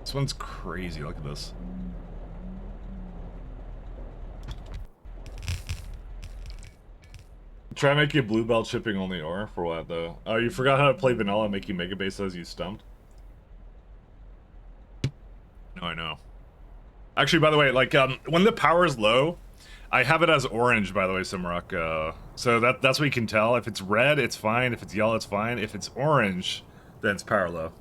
This one's crazy, look at this. Try making a blue belt shipping only ore? For what, though? Oh, you forgot how to play vanilla and making mega base as you stumped? No, I know. Actually, by the way, like, when the power is low, I have it as orange, by the way, Simrock. So that's what you can tell. If it's red, it's fine. If it's yellow, it's fine. If it's orange, then it's power low.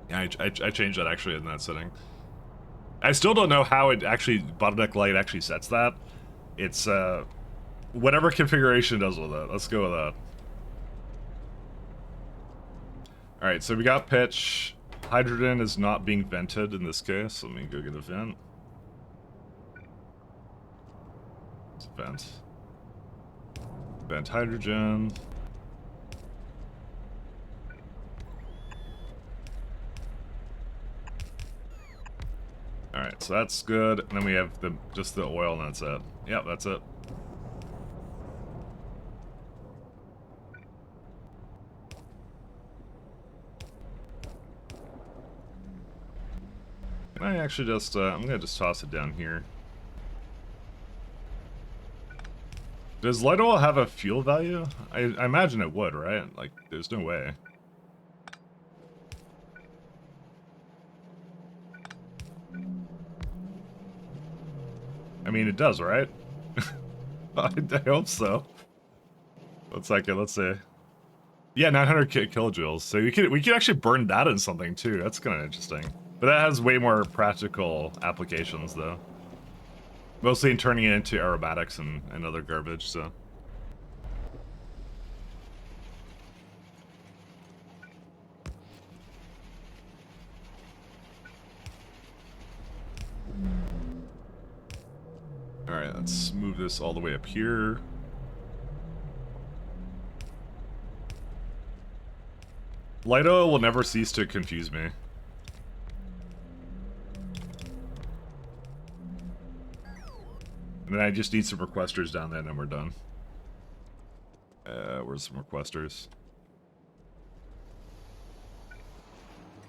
Yeah, I changed that, actually, in that setting. I still don't know how it actually, bottleneck light actually sets that. It's, whatever configuration does with it. Let's go with that. Alright, so we got pitch. Hydrogen is not being vented in this case. Let me go get a vent. It's a vent. Vent hydrogen. Alright, so that's good. And then we have just the oil and that's it. Yep, that's it. Can I actually just, I'm gonna just toss it down here. Does light oil have a fuel value? I imagine it would, right? Like, there's no way. I mean, it does, right? I hope so. 1 second, let's see. Yeah, 900 kilojoules. So we could actually burn that in something too. That's kind of interesting. But that has way more practical applications, though. Mostly in turning it into aromatics and other garbage, so. Alright, let's move this all the way up here. Light oil will never cease to confuse me. And then I just need some requesters down there and then we're done. Where's some requesters?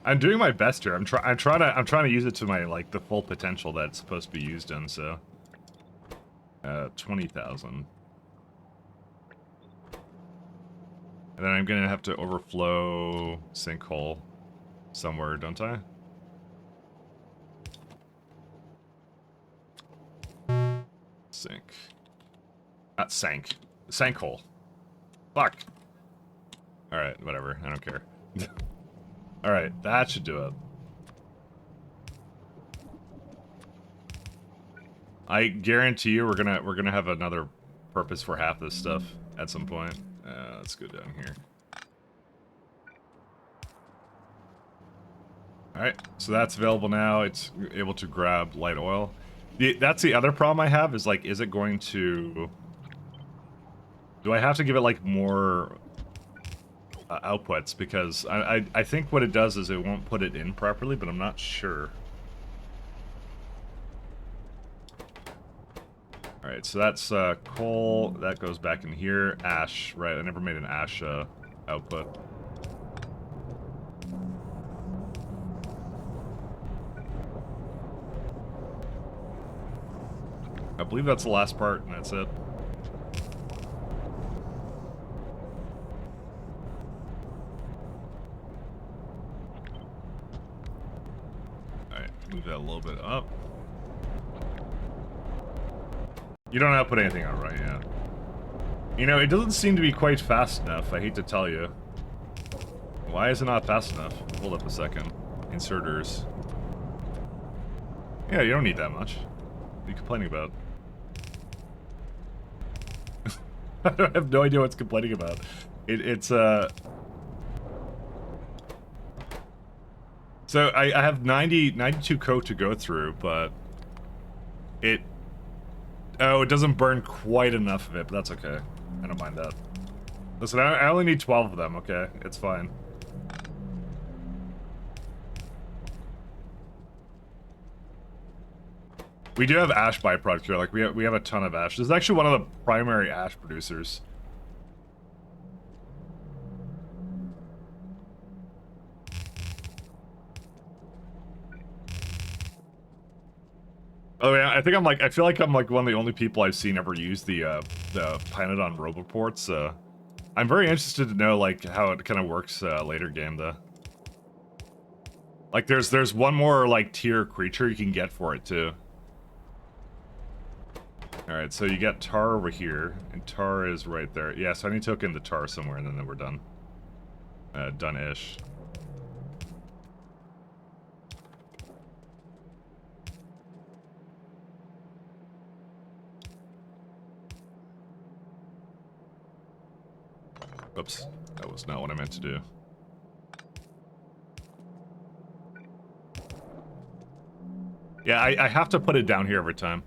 I'm doing my best here. I'm trying to use it to my, like, the full potential that it's supposed to be used in, so 20,000. And then I'm gonna have to overflow sinkhole somewhere, don't I? Sink. Not sank. Sankhole. Fuck. Alright, whatever. I don't care. Alright, that should do it. I guarantee you we're gonna have another purpose for half this stuff at some point. Let's go down here. Alright, so that's available now. It's able to grab light oil. That's the other problem I have, is like, is it going to... Do I have to give it like more outputs? Because I think what it does is it won't put it in properly, but I'm not sure. Alright, so that's coal. That goes back in here. Ash, right. I never made an ash output. I believe that's the last part, and that's it. Alright, move that a little bit up. You don't output anything out right yet. You know, it doesn't seem to be quite fast enough, I hate to tell you. Why is it not fast enough? Hold up a second. Inserters. Yeah, you don't need that much. What are you complaining about? I have no idea what's complaining about. It's So I have 92 coat to go through, but it... Oh, it doesn't burn quite enough of it, but that's okay. I don't mind that. Listen, I only need 12 of them, okay? It's fine. We do have ash byproduct here, like we have a ton of ash. This is actually one of the primary ash producers. Oh yeah, I feel like I'm like one of the only people I've seen ever use the Pyanodon roboports. I'm very interested to know like how it kind of works later game though. Like there's one more like tier creature you can get for it too. Alright, so you get tar over here, and tar is right there. Yeah, so I need to hook in the tar somewhere, and then we're done. Done-ish. Oops, that was not what I meant to do. Yeah, I have to put it down here every time.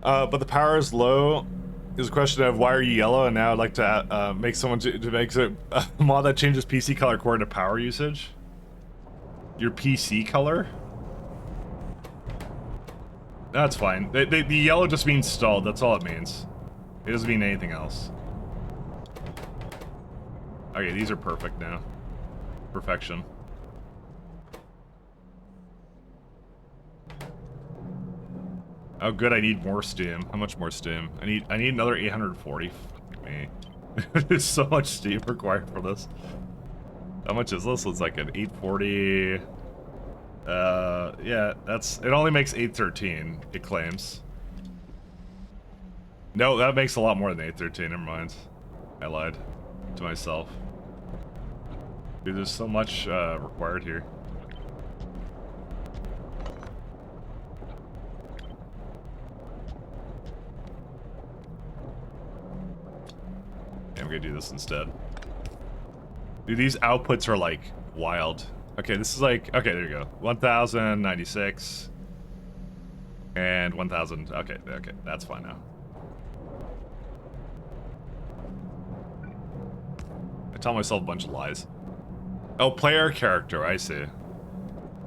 But the power is low. Is a question of why are you yellow, and now I'd like to make someone to make a mod that changes PC color according to power usage. Your PC color? That's fine. The yellow just means stalled, that's all it means. It doesn't mean anything else. Okay, these are perfect now. Perfection. Oh good, I need more steam. How much more steam? I need another 840. Fuck me. There's so much steam required for this. How much is this? It's like an 840. Yeah, it only makes 813, it claims. No, that makes a lot more than 813, never mind. I lied to myself. Dude, there's so much required here. I'm gonna do this instead. Dude, these outputs are like wild. Okay, this is like, okay, there you go. 1096 and 1000. Okay, that's fine now. I tell myself a bunch of lies. Oh, player character, I see.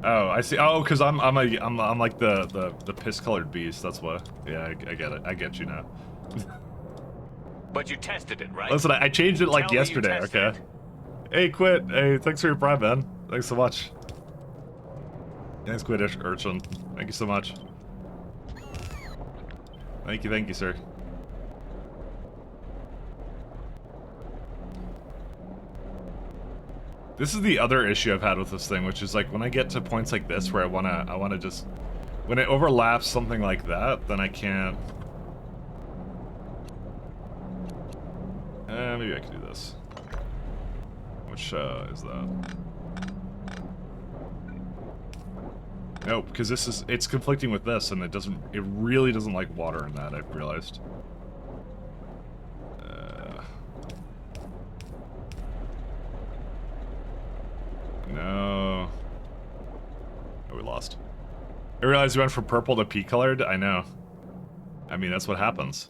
Oh, I see. Oh, because I'm like the piss-colored beast. That's what. Yeah, I get it. I get you now. But you tested it, right? Listen, I changed it like yesterday, okay? Hey, Quit. Hey, thanks for your prime, man. Thanks so much. Thanks, Quit Urchin. Thank you so much. Thank you, sir. This is the other issue I've had with this thing, which is like when I get to points like this where I wanna just, when it overlaps something like that, then I can't. Maybe I can do this. Which is that? Nope, because it's conflicting with this, and it really doesn't like water in that, I've realized. No. Oh, we lost. I realized we went from purple to pea colored. I know. I mean, that's what happens.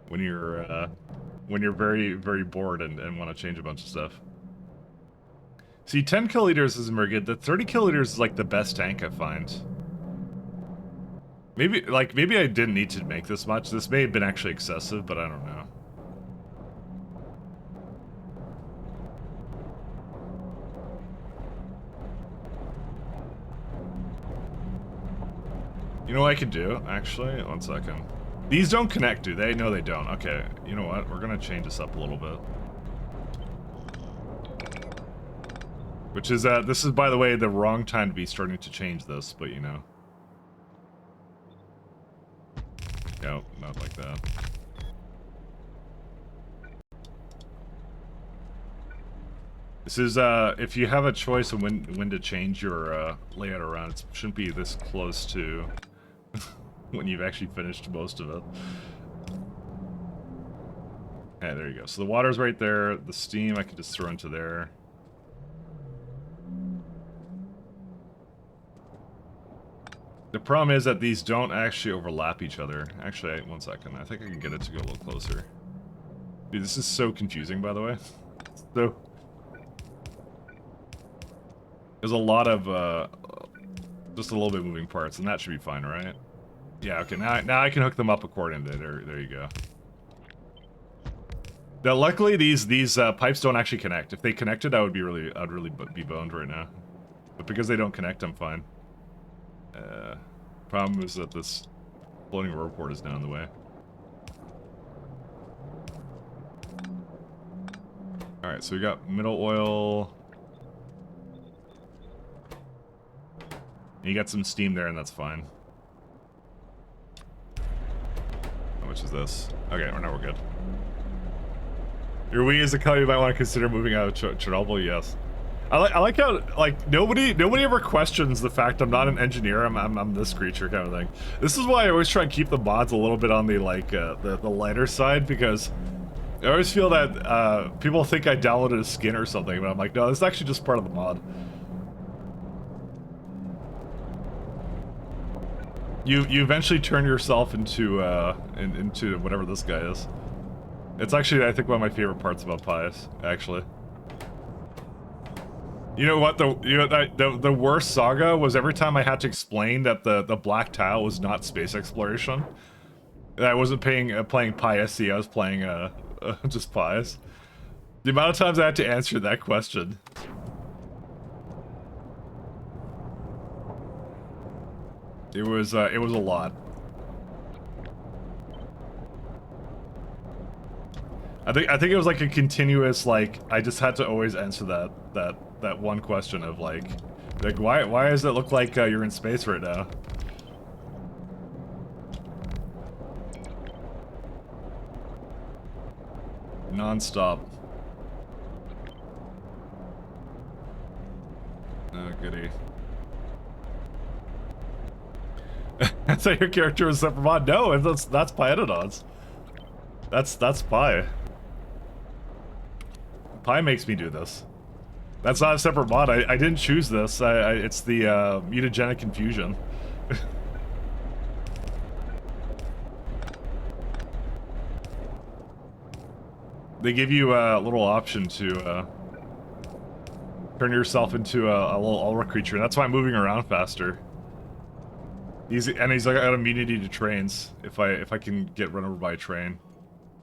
when you're very, very bored and want to change a bunch of stuff. See, 10 kiloliters isn't very good. The 30 kiloliters is like the best tank I find. maybe I didn't need to make this much. This may have been actually excessive, but I don't know. You know what I could do, actually? 1 second. These don't connect, do they? No, they don't. Okay, you know what? We're gonna change this up a little bit. Which is, this is, by the way, the wrong time to be starting to change this, but you know. No, not like that. This is, if you have a choice of when to change your, layout around, it shouldn't be this close to when you've actually finished most of it. Okay, there you go. So the water's right there. The steam I can just throw into there. The problem is that these don't actually overlap each other. Actually, 1 second. I think I can get it to go a little closer. Dude, this is so confusing, by the way. So there's a lot of, just a little bit moving parts, and that should be fine, right? Yeah, okay, now I can hook them up accordingly. There you go. Now, luckily, these pipes don't actually connect. If they connected, I'd really be boned right now. But because they don't connect, I'm fine. Problem is that this floating roadport is down the way. Alright, so we got middle oil. You got some steam there, and that's fine. How much is this? Okay, now we're good. Your Wii is a color you might want to consider moving out of Chernobyl, yes. I like how, like, nobody ever questions the fact I'm not an engineer, I'm this creature kind of thing. This is why I always try and keep the mods a little bit on the, like, the lighter side, because I always feel that, people think I downloaded a skin or something, but I'm like, no, this is actually just part of the mod. You eventually turn yourself into, into whatever this guy is. It's actually, I think, one of my favorite parts about Pius, actually. You know what? The worst saga was every time I had to explain that the black tile was not space exploration. I wasn't playing Pius, I was playing just Pius. The amount of times I had to answer that question. It was a lot. I think it was like a continuous, like, I just had to always answer that one question of like why does it look like you're in space right now? Non-stop. Oh, goody. That's how your character was separate mod? No, that's Pyanodons. That's Pi. Pi makes me do this. That's not a separate mod. I didn't choose this. It's the mutagenic confusion. They give you a little option to turn yourself into a little aura creature. That's why I'm moving around faster. He's like got immunity to trains. If I can get run over by a train,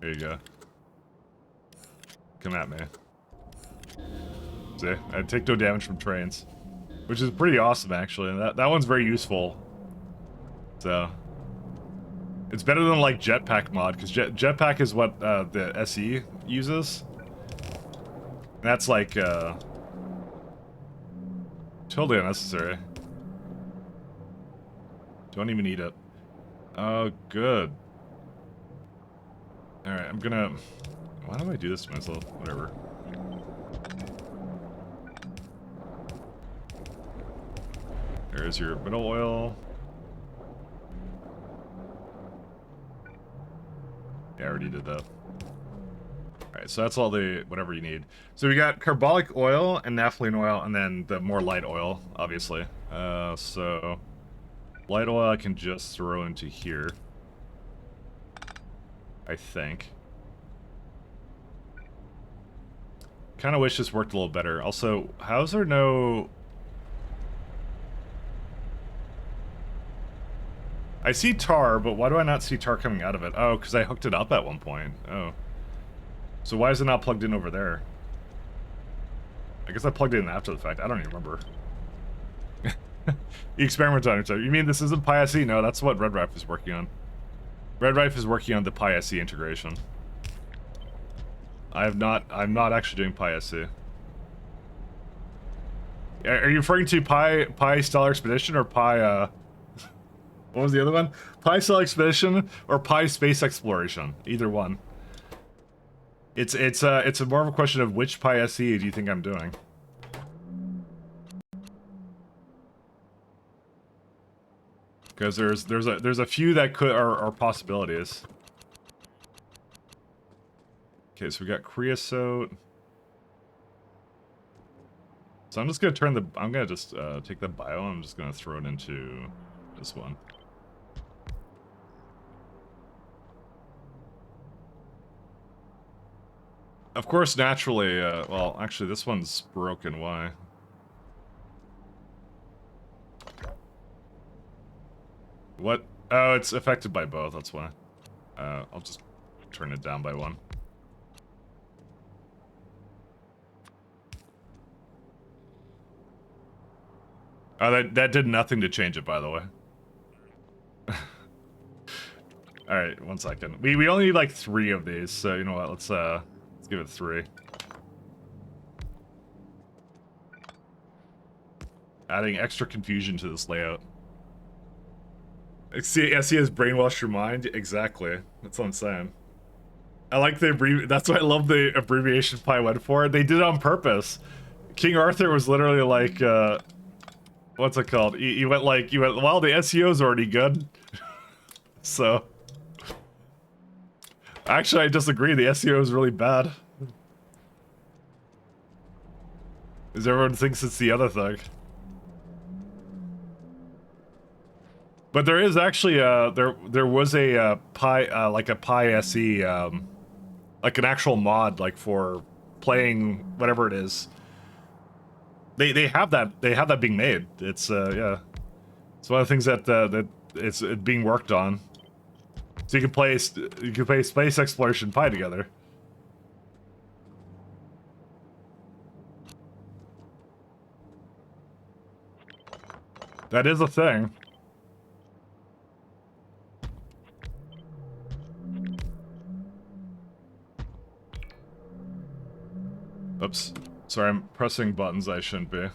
there you go. Come at me. See, I take no damage from trains, which is pretty awesome actually. And that one's very useful. So it's better than like jetpack mod, because jetpack is what the SE uses. And that's like totally unnecessary. Don't even need it. Oh, good. All right, I'm gonna. Why do I do this to myself? Whatever. There's your middle oil. Yeah, I already did that. Alright, so that's all the whatever you need. So we got carbolic oil and naphthalene oil, and then the more light oil, obviously. So light oil I can just throw into here, I think. Kind of wish this worked a little better. Also, how's there no... I see tar, but why do I not see tar coming out of it? Oh, because I hooked it up at one point. Oh. So why is it not plugged in over there? I guess I plugged it in after the fact. I don't even remember. The experiment on it. You mean this isn't PySE? No, that's what Red Rife is working on. Red Rife is working on the PySE integration. I'm not actually doing PySE. Are you referring to Pi Stellar Expedition or Pi, what was the other one? Pi Stellar Expedition or Pi Space Exploration? Either one. It's a more of a question of which PySE do you think I'm doing? Because there's a few that are possibilities. Okay, so we got creosote. So I'm just gonna take the bio. I'm just gonna throw it into this one. Of course, naturally. Well, actually, this one's broken. Why? What? Oh, it's affected by both. That's why. I'll just turn it down by one. Oh, that did nothing to change it, by the way. All right, 1 second. We only need like 3 of these, so you know what? Let's give it 3. Adding extra confusion to this layout. SE has brainwashed your mind. Exactly. That's what I'm saying. I like the that's why I love the abbreviation Pi went for. They did it on purpose. King Arthur was literally like, what's it called? He went, well, the SEO's already good. So. Actually, I disagree. The SEO is really bad. Because everyone thinks it's the other thing. But there is actually, there was a Pi, like a Pi SE, like an actual mod, like for playing whatever it is. They have that being made. It's yeah, it's one of the things that it's being worked on. So you can play space exploration Pi together. That is a thing. Oops. Sorry, I'm pressing buttons I shouldn't be.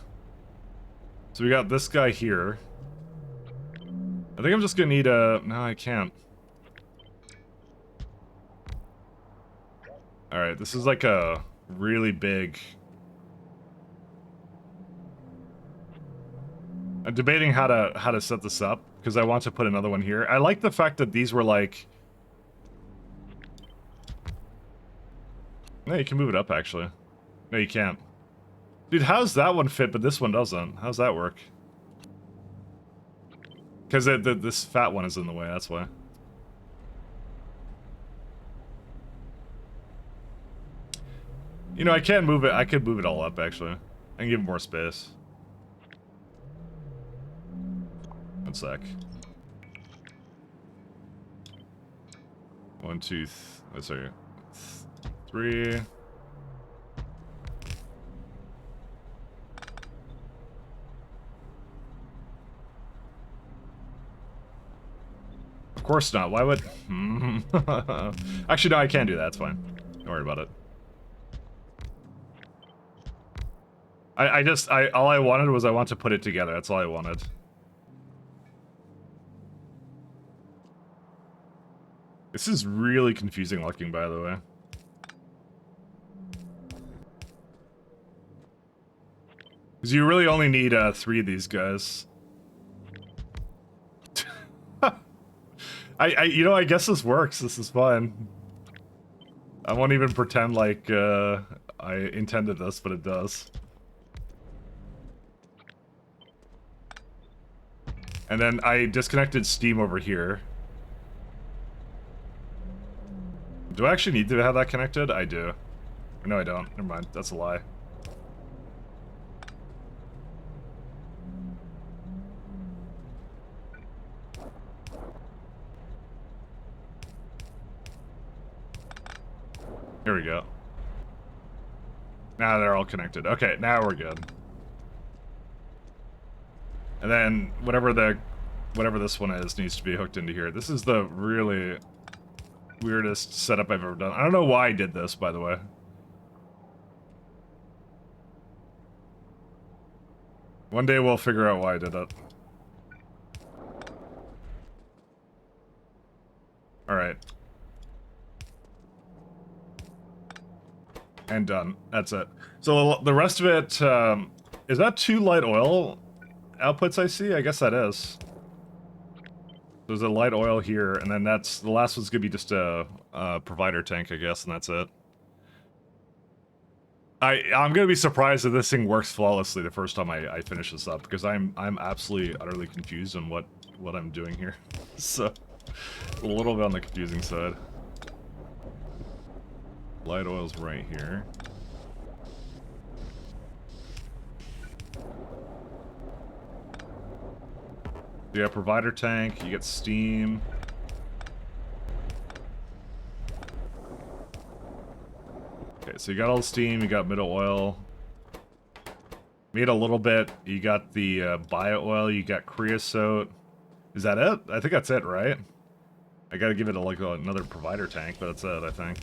So we got this guy here. I think I'm just gonna need a... No, I can't. Alright, this is like a really big... I'm debating how to set this up, because I want to put another one here. I like the fact that these were like... No, you can move it up, actually. No, you can't. Dude, how's that one fit, but this one doesn't? How's that work? Because this fat one is in the way, that's why. You know, I can move it. I could move it all up, actually. And give it more space. 1 sec. 1, 2, sorry. 3. Of course not. Why would... Actually, no, I can do that. It's fine. Don't worry about it. All I wanted was I want to put it together. That's all I wanted. This is really confusing looking, by the way. Because you really only need 3 of these guys. You know, I guess this works. This is fine. I won't even pretend like I intended this, but it does. And then I disconnected Steam over here. Do I actually need to have that connected? I do. No, I don't. Never mind. That's a lie. Here we go. Now they're all connected. Okay, now we're good. And then whatever this one is needs to be hooked into here. This is the really weirdest setup I've ever done. I don't know why I did this, by the way. One day we'll figure out why I did it. Alright. And done. That's it. So the rest of it, is that 2 light oil outputs I see? I guess that is. There's a light oil here, and then that's... The last one's gonna be just a provider tank, I guess, and that's it. I'm gonna be surprised if this thing works flawlessly the first time I finish this up, because I'm absolutely, utterly confused on what I'm doing here. So, a little bit on the confusing side. Light oil's right here. You got provider tank, you get steam. Okay, so you got all the steam, you got middle oil. Made a little bit, you got the bio oil, you got creosote. Is that it? I think that's it, right? I gotta give it like another provider tank, but that's it, I think.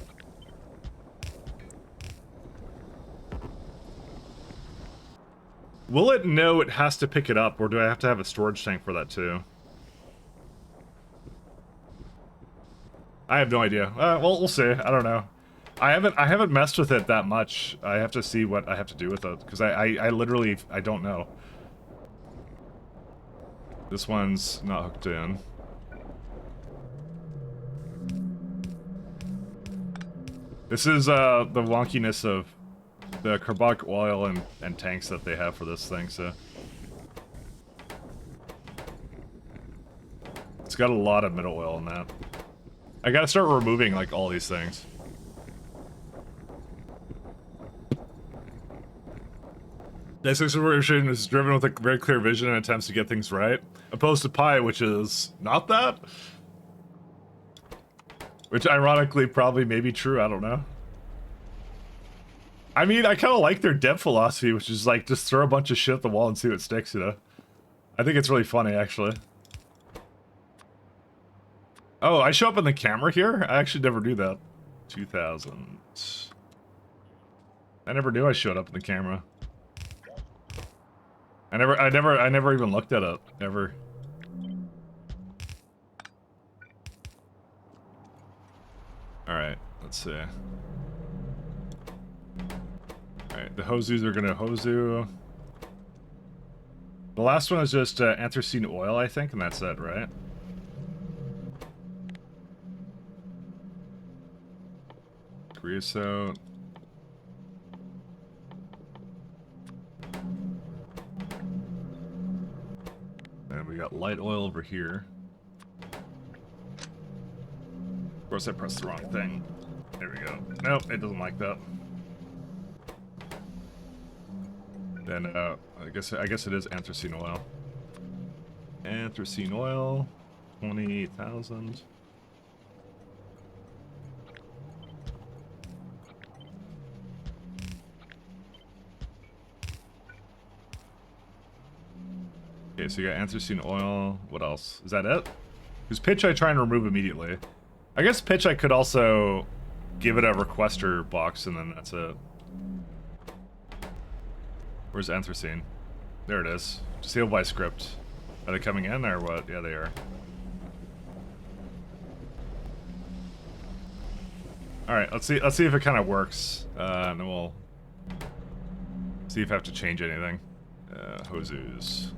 Will it know it has to pick it up, or do I have to have a storage tank for that too? I have no idea. Well, we'll see. I don't know. I haven't messed with it that much. I have to see what I have to do with it, because I literally, I don't know. This one's not hooked in. This is the wonkiness of the carbonic oil and tanks that they have for this thing, so... It's got a lot of middle oil in that. I gotta start removing, like, all these things. This version is driven with a very clear vision and attempts to get things right, opposed to Pi, which is not that? Which, ironically, probably may be true, I don't know. I mean, I kind of like their dev philosophy, which is like, just throw a bunch of shit at the wall and see what sticks, you know? I think it's really funny, actually. Oh, I show up in the camera here? I actually never knew that. 2000. I never knew I showed up in the camera. I never even looked at it, ever. Alright, let's see. Alright, the Hozus are gonna Hozu. The last one is just anthracene oil, I think, and that's it, right? Creosote. And we got light oil over here. Of course I pressed the wrong thing. There we go. Nope, it doesn't like that. Then I guess it is anthracene oil. Anthracene oil, 20,000. Okay, so you got anthracene oil. What else? Is that it? Because pitch I try and remove immediately. I guess pitch I could also give it a requester box and then that's it. Where's anthracene? There it is. Disabled by script. Are they coming in or what? Yeah, they are. Alright, let's see if it kind of works. And then we'll see if I have to change anything. Hozus.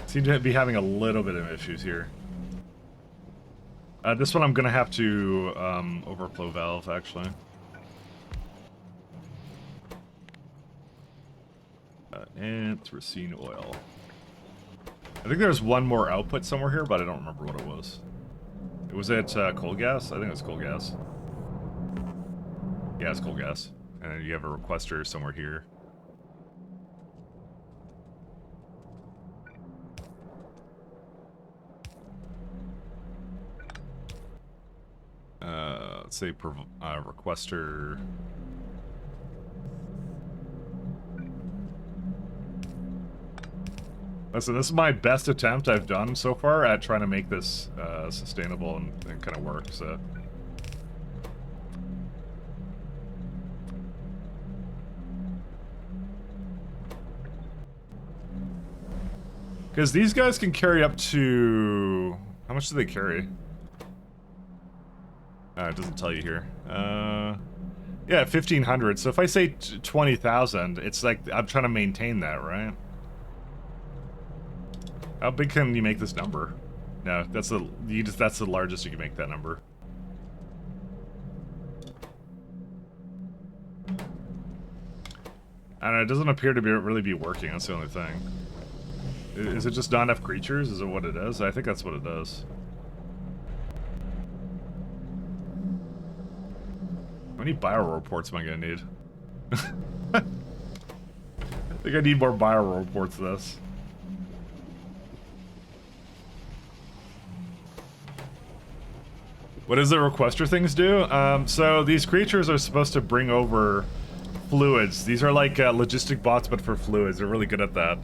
Seem to be having a little bit of issues here. This one I'm gonna have to overflow valve actually. Anthracene oil. I think there's one more output somewhere here, but I don't remember what it was. Was it coal gas? I think it was coal gas. Yeah, it's coal gas. And then you have a requester somewhere here. Let's say requester. Listen, this is my best attempt I've done so far at trying to make this sustainable and kind of work, so. Because these guys can carry up to... How much do they carry? It doesn't tell you here. Yeah, 1,500. So if I say 20,000, it's like I'm trying to maintain that, right? How big can you make this number? No, that's the largest you can make that number. I don't know, it doesn't appear to really be working, that's the only thing. Is it just not enough creatures? Is it what it is? I think that's what it is. How many bio reports am I gonna need? I think I need more bio reports for this. What does the requester things do? So these creatures are supposed to bring over fluids. These are like logistic bots, but for fluids. They're really good at that.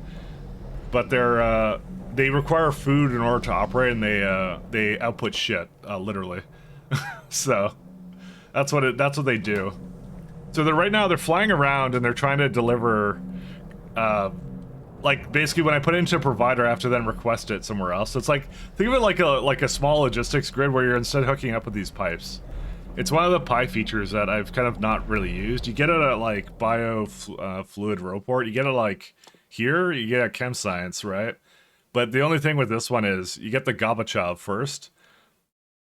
But they require food in order to operate, and they output shit, literally. So that's what they do. So right now they're flying around and they're trying to deliver. Like basically when I put it into a provider, I have to then request it somewhere else. So it's like, think of it like a small logistics grid where you're instead hooking up with these pipes. It's one of the pie features that I've kind of not really used. You get it at like fluid Roport. You get it like here, you get at Chem Science, right? But the only thing with this one is you get the Gorbachev first.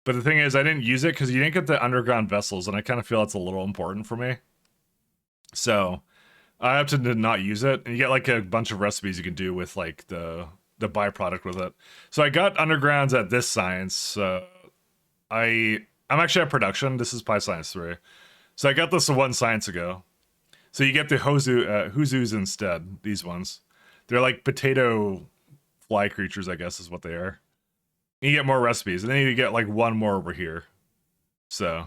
But the thing is, I didn't use it because you didn't get the underground vessels, and I kind of feel it's a little important for me. So I opted to not use it, and you get like a bunch of recipes you can do with like the byproduct with it. So I got undergrounds at this science. I'm actually at production. This is Pi Science 3. So I got this one science ago. So you get the Huzus instead, these ones. They're like potato fly creatures, I guess is what they are. And you get more recipes, and then you get like one more over here. So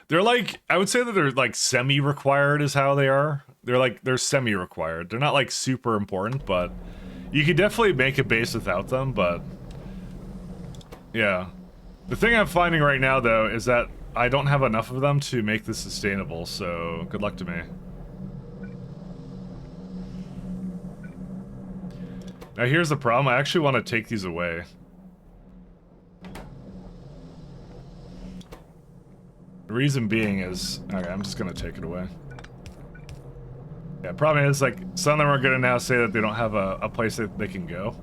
they're like, I would say that they're like semi-required is how they are. They're semi-required. They're not like super important, but you could definitely make a base without them, but yeah. The thing I'm finding right now though is that I don't have enough of them to make this sustainable, so good luck to me. Now here's the problem, I actually want to take these away. The reason being is, okay, I'm just gonna take it away. Yeah, problem is like some of them are gonna now say that they don't have a place that they can go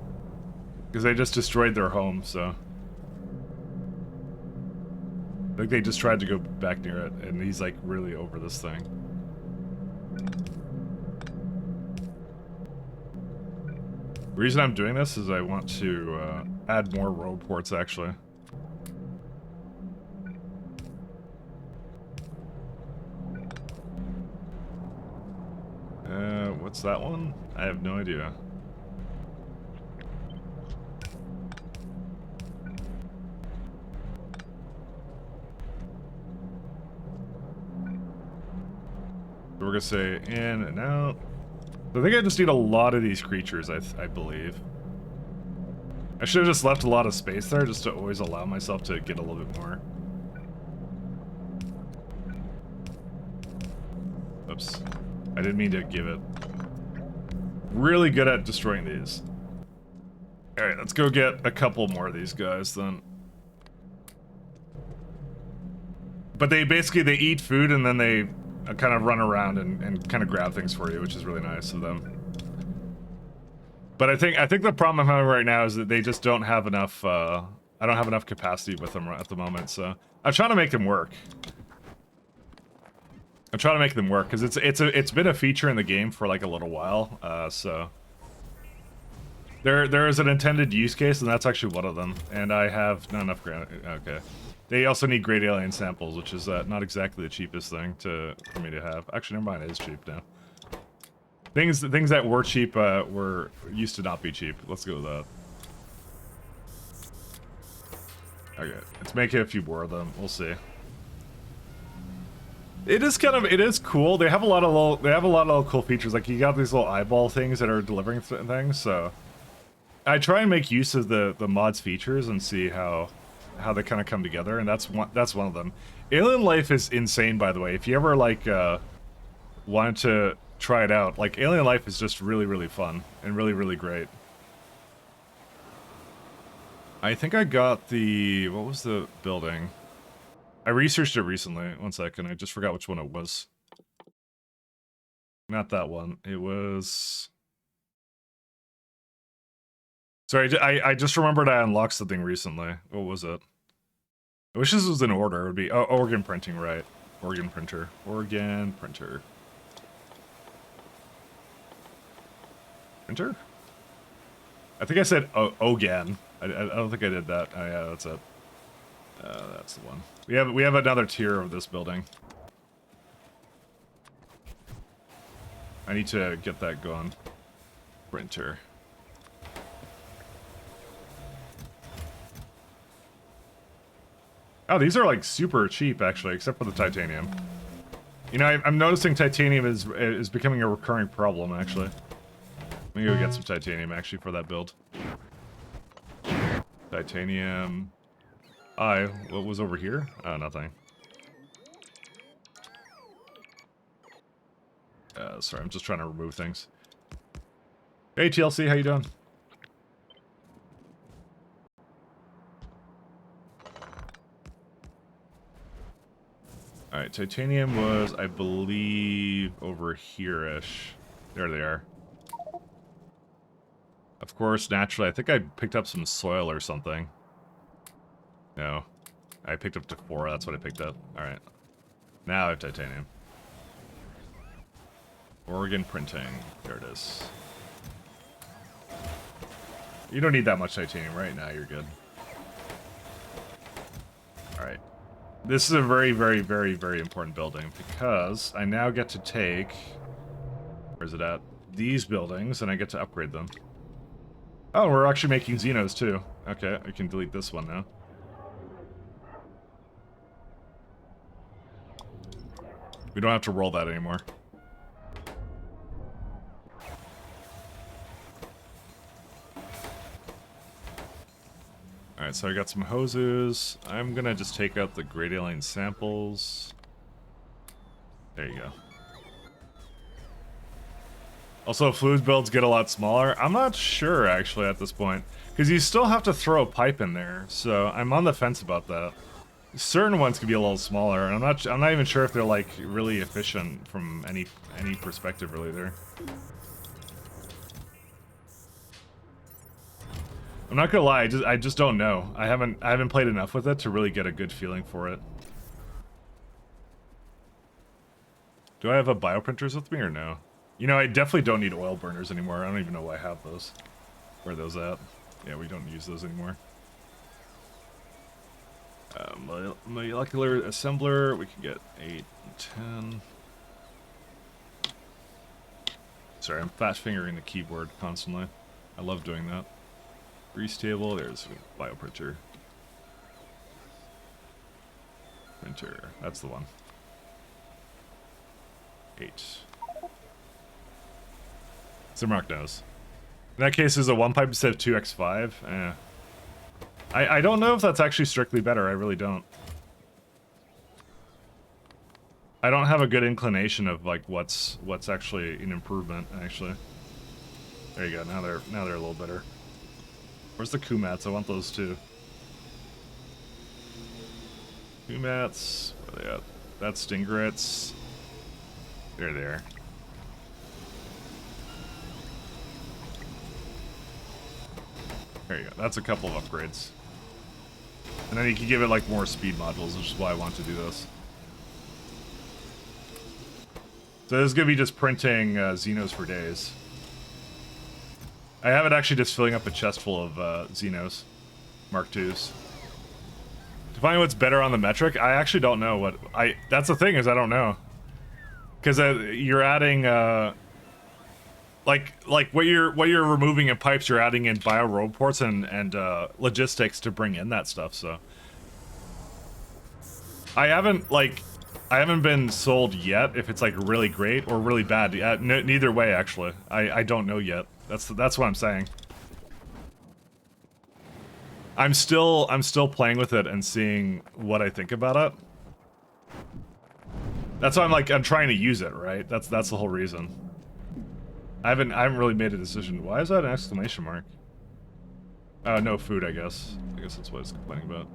because they just destroyed their home. So I think they just tried to go back near it, and he's like really over this thing. The reason I'm doing this is I want to add more road ports actually. What's that one? I have no idea. So we're gonna say in and out. I think I just need a lot of these creatures, I believe. I should have just left a lot of space there just to always allow myself to get a little bit more. Oops. I didn't mean to give it. Really good at destroying these. Alright, let's go get a couple more of these guys then. But they eat food and then they kind of run around and kind of grab things for you, which is really nice of them. But I think the problem I'm having right now is that they just don't have enough, I don't have enough capacity with them at the moment, so I'm trying to make them work. I'm trying to make them work because it's been a feature in the game for like a little while, so There is an intended use case, and that's actually one of them. And I have not enough granite. Okay. They also need great alien samples, which is not exactly the cheapest thing for me to have. Actually, never mind. It is cheap now. Things that were cheap were used to not be cheap. Let's go with that. Okay, let's make a few more of them. We'll see. It is cool. They have a lot of little cool features. Like you got these little eyeball things that are delivering things. So I try and make use of the mod's features and see how they kind of come together. And that's one of them. Alien Life is insane, by the way. If you ever like wanted to try it out, like Alien Life is just really, really fun and really, really great. I think I got the, what was the building? I researched it recently. One second, I just forgot which one it was. Not that one. It was... Sorry, I just remembered I unlocked something recently. What was it? I wish this was in order. It would be... Oh, organ printing, right. Organ printer. Organ printer. Printer? I think I said Ogan. I don't think I did that. Oh yeah, that's it. That's the one. We have another tier of this building. I need to get that going. Printer. Oh, these are like super cheap actually, except for the titanium. You know, I'm noticing titanium is becoming a recurring problem actually. Let me go get some titanium actually for that build. Titanium. What was over here? Oh, nothing. Sorry, I'm just trying to remove things. Hey, TLC, how you doing? Alright, titanium was, I believe, over here-ish. There they are. Of course, naturally, I think I picked up some soil or something. No. I picked up Dephora, that's what I picked up. Alright. Now I have titanium. Organ printing. There it is. You don't need that much titanium right now, you're good. Alright. This is a very, very, very, very important building because I now get to take... Where's it at? These buildings, and I get to upgrade them. Oh, we're actually making Xenos too. Okay, I can delete this one now. We don't have to roll that anymore. Alright, so I got some hoses. I'm gonna just take out the great alien samples. There you go. Also, fluid builds get a lot smaller. I'm not sure, actually, at this point. Because you still have to throw a pipe in there, so I'm on the fence about that. Certain ones could be a little smaller, and I'm not even sure if they're, like, really efficient from any perspective, really, there. I'm not gonna lie, I just don't know. I haven't played enough with it to really get a good feeling for it. Do I have a bioprinters with me or no? You know, I definitely don't need oil burners anymore. I don't even know why I have those. Where are those at? Yeah, we don't use those anymore. Molecular assembler, we can get 8 and 10. Sorry, I'm fast fingering the keyboard constantly. I love doing that. Grease table, there's a bioprinter. Printer, that's the one. 8. Zimrock knows. In that case, there's a 1 pipe instead of 2x5. I don't know if that's actually strictly better, I really don't. I don't have a good inclination of like what's actually an improvement, actually. There you go, now they're a little better. Where's the Kumats? I want those too. Kumats, where are they at? That's Stingrets. There they are. There you go. That's a couple of upgrades. And then you can give it like more speed modules, which is why I want to do this. So this is going to be just printing Xenos for days. I have it actually just filling up a chest full of Xenos Mark IIs. To find what's better on the metric, I actually don't know what that's the thing, is I don't know. Because you're adding like what you're removing in pipes, you're adding in bio roadports and logistics to bring in that stuff. So I haven't been sold yet if it's like really great or really bad. Neither way, actually. I don't know yet. That's what I'm saying. I'm still playing with it and seeing what I think about it. That's why I'm trying to use it, right? That's the whole reason. I haven't really made a decision. Why is that an exclamation mark? No food, I guess. I guess that's what it's complaining about.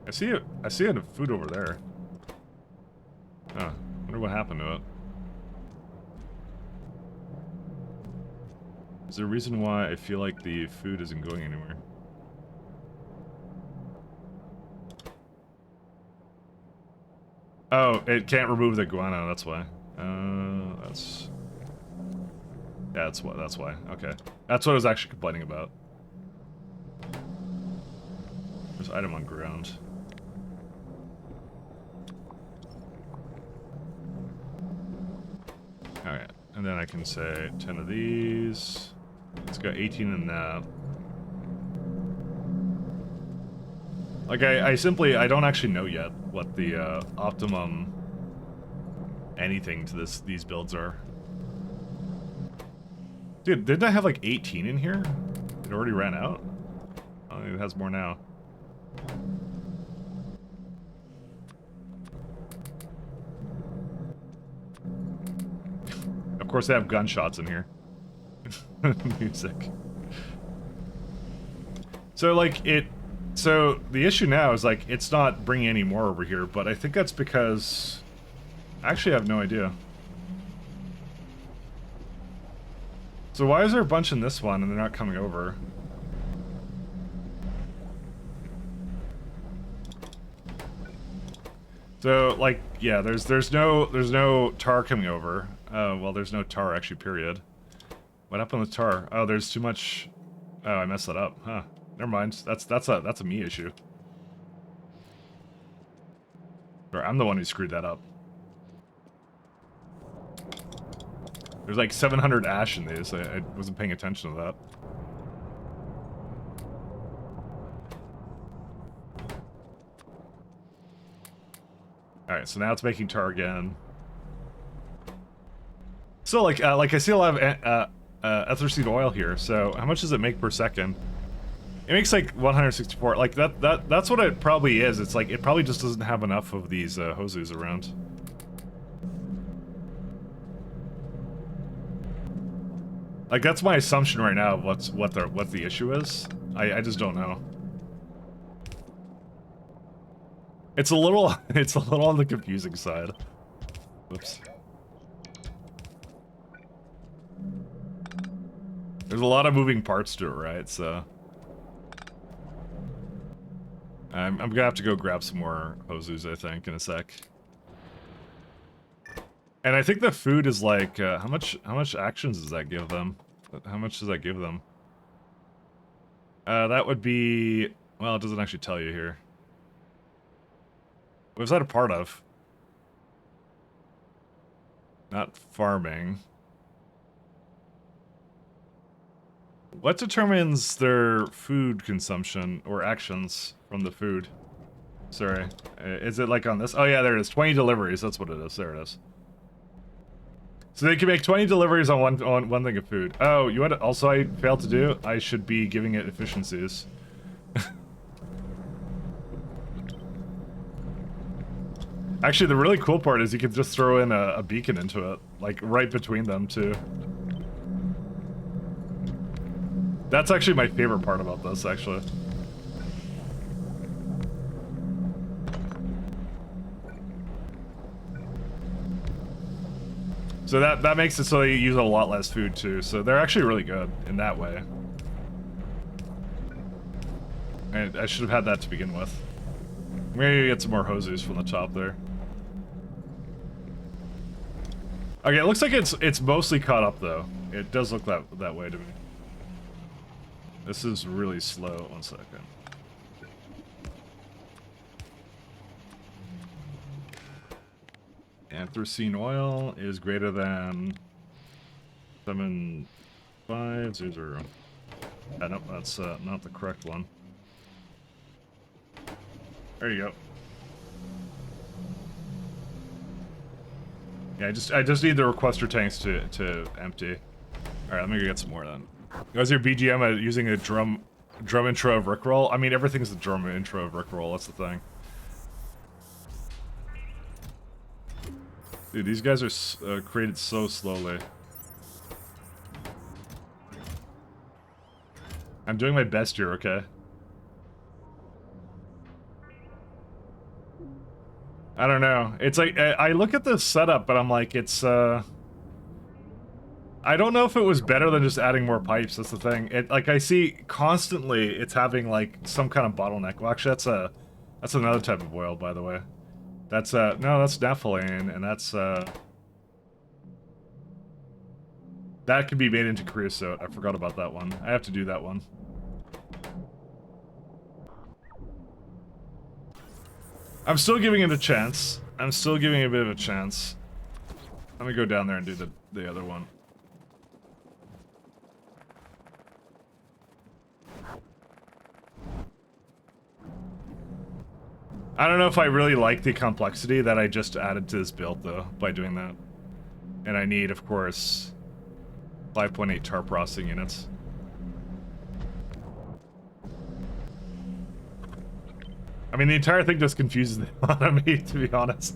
I see a food over there. Oh, wonder what happened to it. Is there a reason why I feel like the food isn't going anywhere? Oh, it can't remove the guano, that's why. That's why. Okay. That's what I was actually complaining about. There's an item on ground. Alright, and then I can say 10 of these. It's got 18 in that. Like, I don't actually know yet what the optimum anything to these builds are. Dude, didn't I have like 18 in here? It already ran out? Oh, it has more now. Of course they have gunshots in here. Music. So so the issue now is like it's not bringing any more over here, but I think that's because I actually have no idea. So why is there a bunch in this one and they're not coming over? So like, yeah, there's no tar coming over. Well, there's no tar actually, period. What happened with tar? Oh, there's too much. Oh, I messed that up. Huh. Never mind. That's a me issue. Or I'm the one who screwed that up. There's like 700 ash in these. I wasn't paying attention to that. Alright, so now it's making tar again. So like I see a lot of ether seed oil here. So how much does it make per second? It makes like 164. Like that's what it probably is. It's like it probably just doesn't have enough of these Hozus around. Like that's my assumption right now of what the issue is. I just don't know. It's a little on the confusing side. Oops. There's a lot of moving parts to it, right? So I'm gonna have to go grab some more Hozus, I think, in a sec. And I think the food is like how much actions does that give them? How much does that give them? That would be, well, it doesn't actually tell you here. What was that a part of? Not farming. What determines their food consumption or actions from the food? Sorry. Is it like on this? Oh yeah, there it is. 20 deliveries. That's what it is. There it is. So they can make 20 deliveries on one thing of food. Oh, you know what also I failed to do? I should be giving it efficiencies. Actually, the really cool part is you can just throw in a beacon into it, like right between them too. That's actually my favorite part about this, actually. So that makes it so you use a lot less food too. So they're actually really good in that way. And I should have had that to begin with. Maybe get some more Hozus from the top there. Okay, it looks like it's mostly caught up though. It does look that way to me. This is really slow. 1 second. Anthracene oil is greater than 7500. Nope, that's not the correct one. There you go. Yeah, I just need the requester tanks to empty. All right, let me go get some more then. How's your BGM at using a drum intro of Rickroll? I mean, everything's the drum intro of Rickroll. That's the thing. Dude, these guys are created so slowly. I'm doing my best here, okay? I don't know. It's like, I look at this setup, but I'm like, it's, I don't know if it was better than just adding more pipes, that's the thing. Like, I see constantly it's having, like, some kind of bottleneck. Well, actually, that's another type of oil, by the way. That's, no, that's naphthalene, and that's, that could be made into creosote. I forgot about that one. I have to do that one. I'm still giving it a chance. I'm still giving it a bit of a chance. Let me go down there and do the other one. I don't know if I really like the complexity that I just added to this build, though, by doing that. And I need, of course, 5.8 tar processing units. I mean, the entire thing just confuses the hell out of me, to be honest.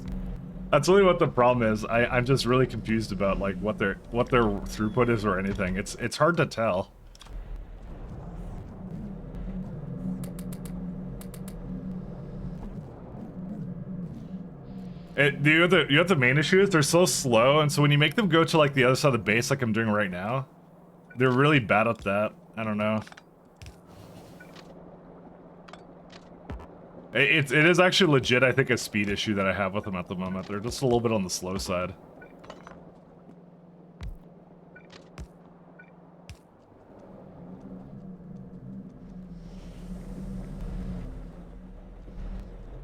That's really what the problem is. I'm just really confused about like what their throughput is or anything. It's hard to tell. You have the main issue is they're so slow, and so when you make them go to like the other side of the base, like I'm doing right now, they're really bad at that. I don't know. It is actually legit, I think, a speed issue that I have with them at the moment. They're just a little bit on the slow side.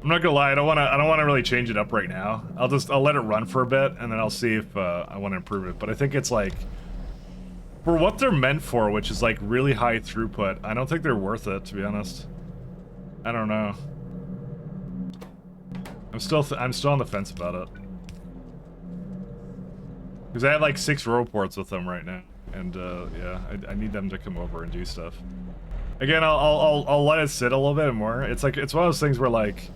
I'm not gonna lie, I don't wanna really change it up right now. I'll let it run for a bit, and then I'll see if I want to improve it. But I think it's like, for what they're meant for, which is like really high throughput, I don't think they're worth it, to be honest. I don't know. I'm still on the fence about it. Because I have like 6 roports with them right now, and yeah, I need them to come over and do stuff. Again, I'll let it sit a little bit more. It's like, it's one of those things where like,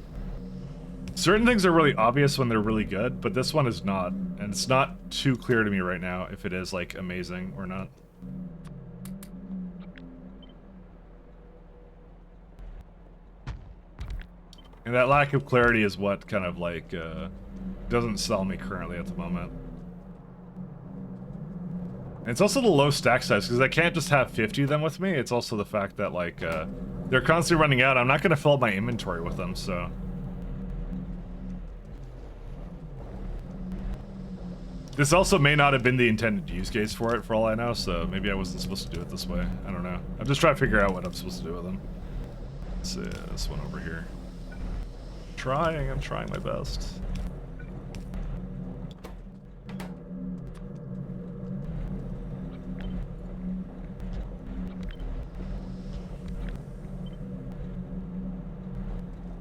certain things are really obvious when they're really good, but this one is not, and it's not too clear to me right now if it is like amazing or not. And that lack of clarity is what kind of like doesn't sell me currently at the moment. And it's also the low stack size, because I can't just have 50 of them with me. It's also the fact that like they're constantly running out. I'm not going to fill up my inventory with them, so. This also may not have been the intended use case for it, for all I know, so maybe I wasn't supposed to do it this way. I don't know. I'm just trying to figure out what I'm supposed to do with them. Let's see, this one over here. I'm trying my best.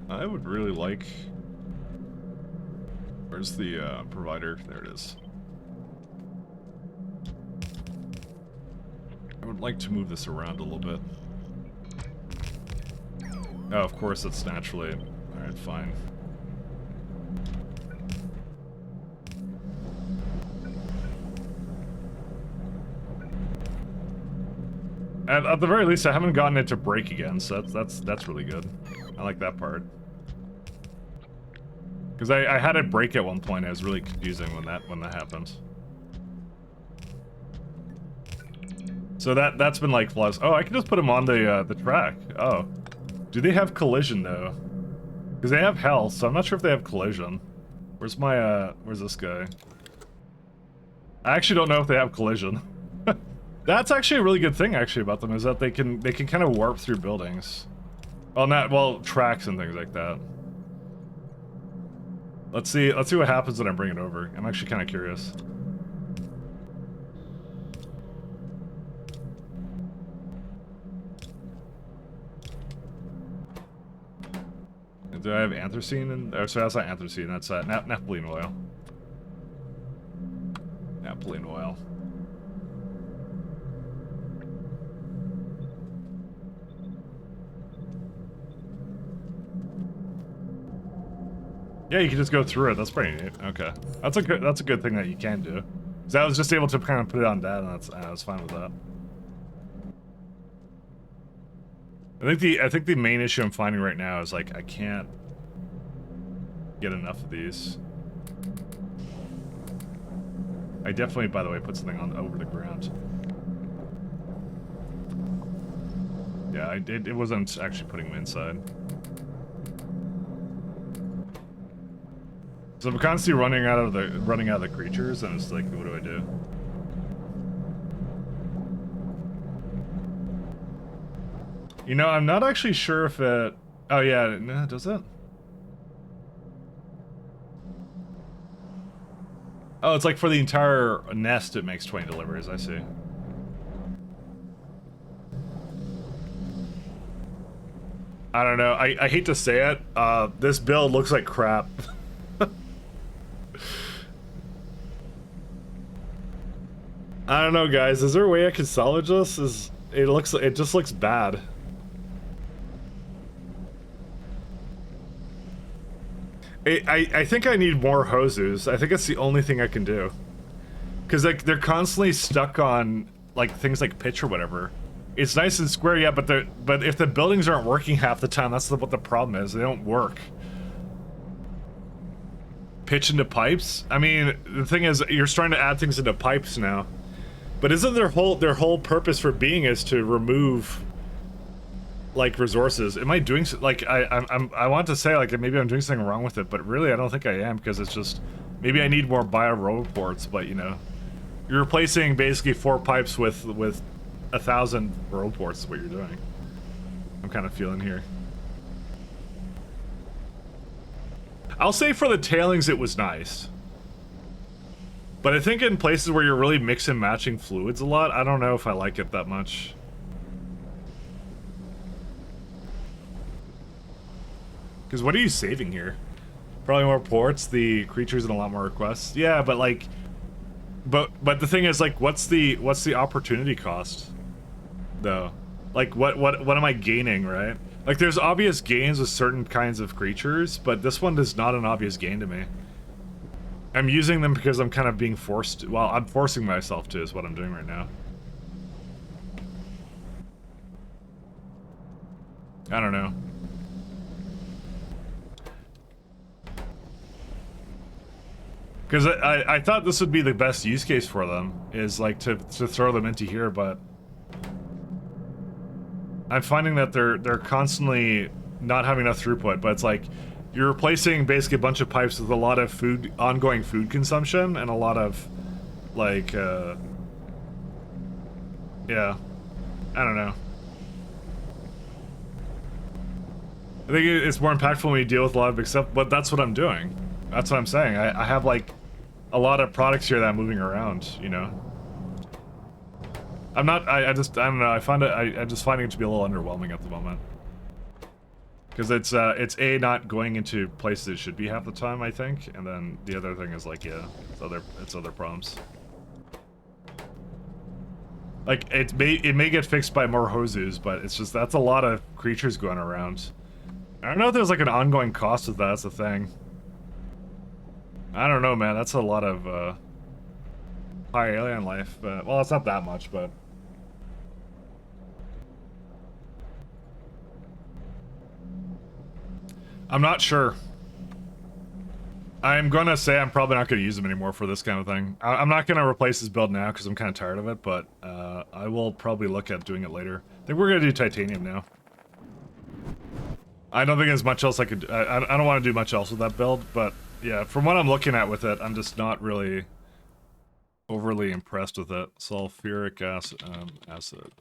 I would really like... Where's the provider? There it is. I would like to move this around a little bit. Oh, of course, it's naturally... Alright, fine. At the very least, I haven't gotten it to break again, so that's really good. I like that part. Because I had it break at one point. It was really confusing when that happened. So that's been like flaws. Oh, I can just put them on the track. Oh, do they have collision though? Because they have health, so I'm not sure if they have collision. Where's my where's this guy? I actually don't know if they have collision. That's actually a really good thing actually about them, is that they can kind of warp through buildings. Well, tracks and things like that. Let's see what happens when I bring it over. I'm actually kind of curious. Do I have anthracene in? Oh, sorry, that's not anthracene. That's naphthalene oil. Naphthalene oil. Yeah, you can just go through it. That's pretty neat. Okay, that's a good thing that you can do. Because I was just able to kind of put it on that, and I was fine with that. I think the main issue I'm finding right now is like I can't get enough of these. I definitely, by the way, put something on over the ground. Yeah, it wasn't actually putting them inside. So I'm constantly running out of the creatures, and it's like, what do I do? You know, I'm not actually sure if it... Oh yeah, no, does it? Oh, it's like for the entire nest it makes 20 deliveries, I see. I don't know, I hate to say it, this build looks like crap. I don't know, guys, is there a way I can salvage this? It just looks bad. I think I need more hoses. I think it's the only thing I can do. Because like they're constantly stuck on like things like pitch or whatever. It's nice and square, yeah, but if the buildings aren't working half the time, that's what the problem is. They don't work. Pitch into pipes? I mean, the thing is, you're starting to add things into pipes now. But isn't their whole purpose for being is to remove like resources? Am I doing like I want to say like maybe I'm doing something wrong with it, but really I don't think I am, because it's just maybe I need more bio roboports. But you know, you're replacing basically 4 pipes with 1,000 roboports is what you're doing. I'm kind of feeling here. I'll say for the tailings it was nice, but I think in places where you're really mix and matching fluids a lot, I don't know if I like it that much. Because what are you saving here? Probably more ports, the creatures, and a lot more requests. Yeah, but like, but the thing is, like, what's the opportunity cost, though? Like, what am I gaining, right? Like, there's obvious gains with certain kinds of creatures, but this one is not an obvious gain to me. I'm using them because I'm kind of being forced. Well, I'm forcing myself to, is what I'm doing right now. I don't know. Because I thought this would be the best use case for them, is like to throw them into here, but I'm finding that they're constantly not having enough throughput. But it's like you're replacing basically a bunch of pipes with a lot of ongoing food consumption, and a lot of like yeah, I don't know. I think it's more impactful when you deal with a lot of big stuff, but that's what I'm doing. That's what I'm saying. I have like a lot of products here that I'm moving around, you know. I don't know, I just finding it to be a little underwhelming at the moment. Because it's A, not going into places it should be half the time, I think, and then the other thing is like, yeah, it's other problems. Like, it may get fixed by more hoses, but it's just, that's a lot of creatures going around. I don't know if there's like an ongoing cost of that, that's the thing. I don't know, man. That's a lot of high alien life, but well, it's not that much, but I'm not sure. I'm gonna say I'm probably not gonna use them anymore for this kind of thing. I'm not gonna replace this build now because I'm kind of tired of it, but I will probably look at doing it later. I think we're gonna do titanium now. I don't think there's much else I could. I don't want to do much else with that build, but yeah, from what I'm looking at with it, I'm just not really overly impressed with it. Sulfuric acid.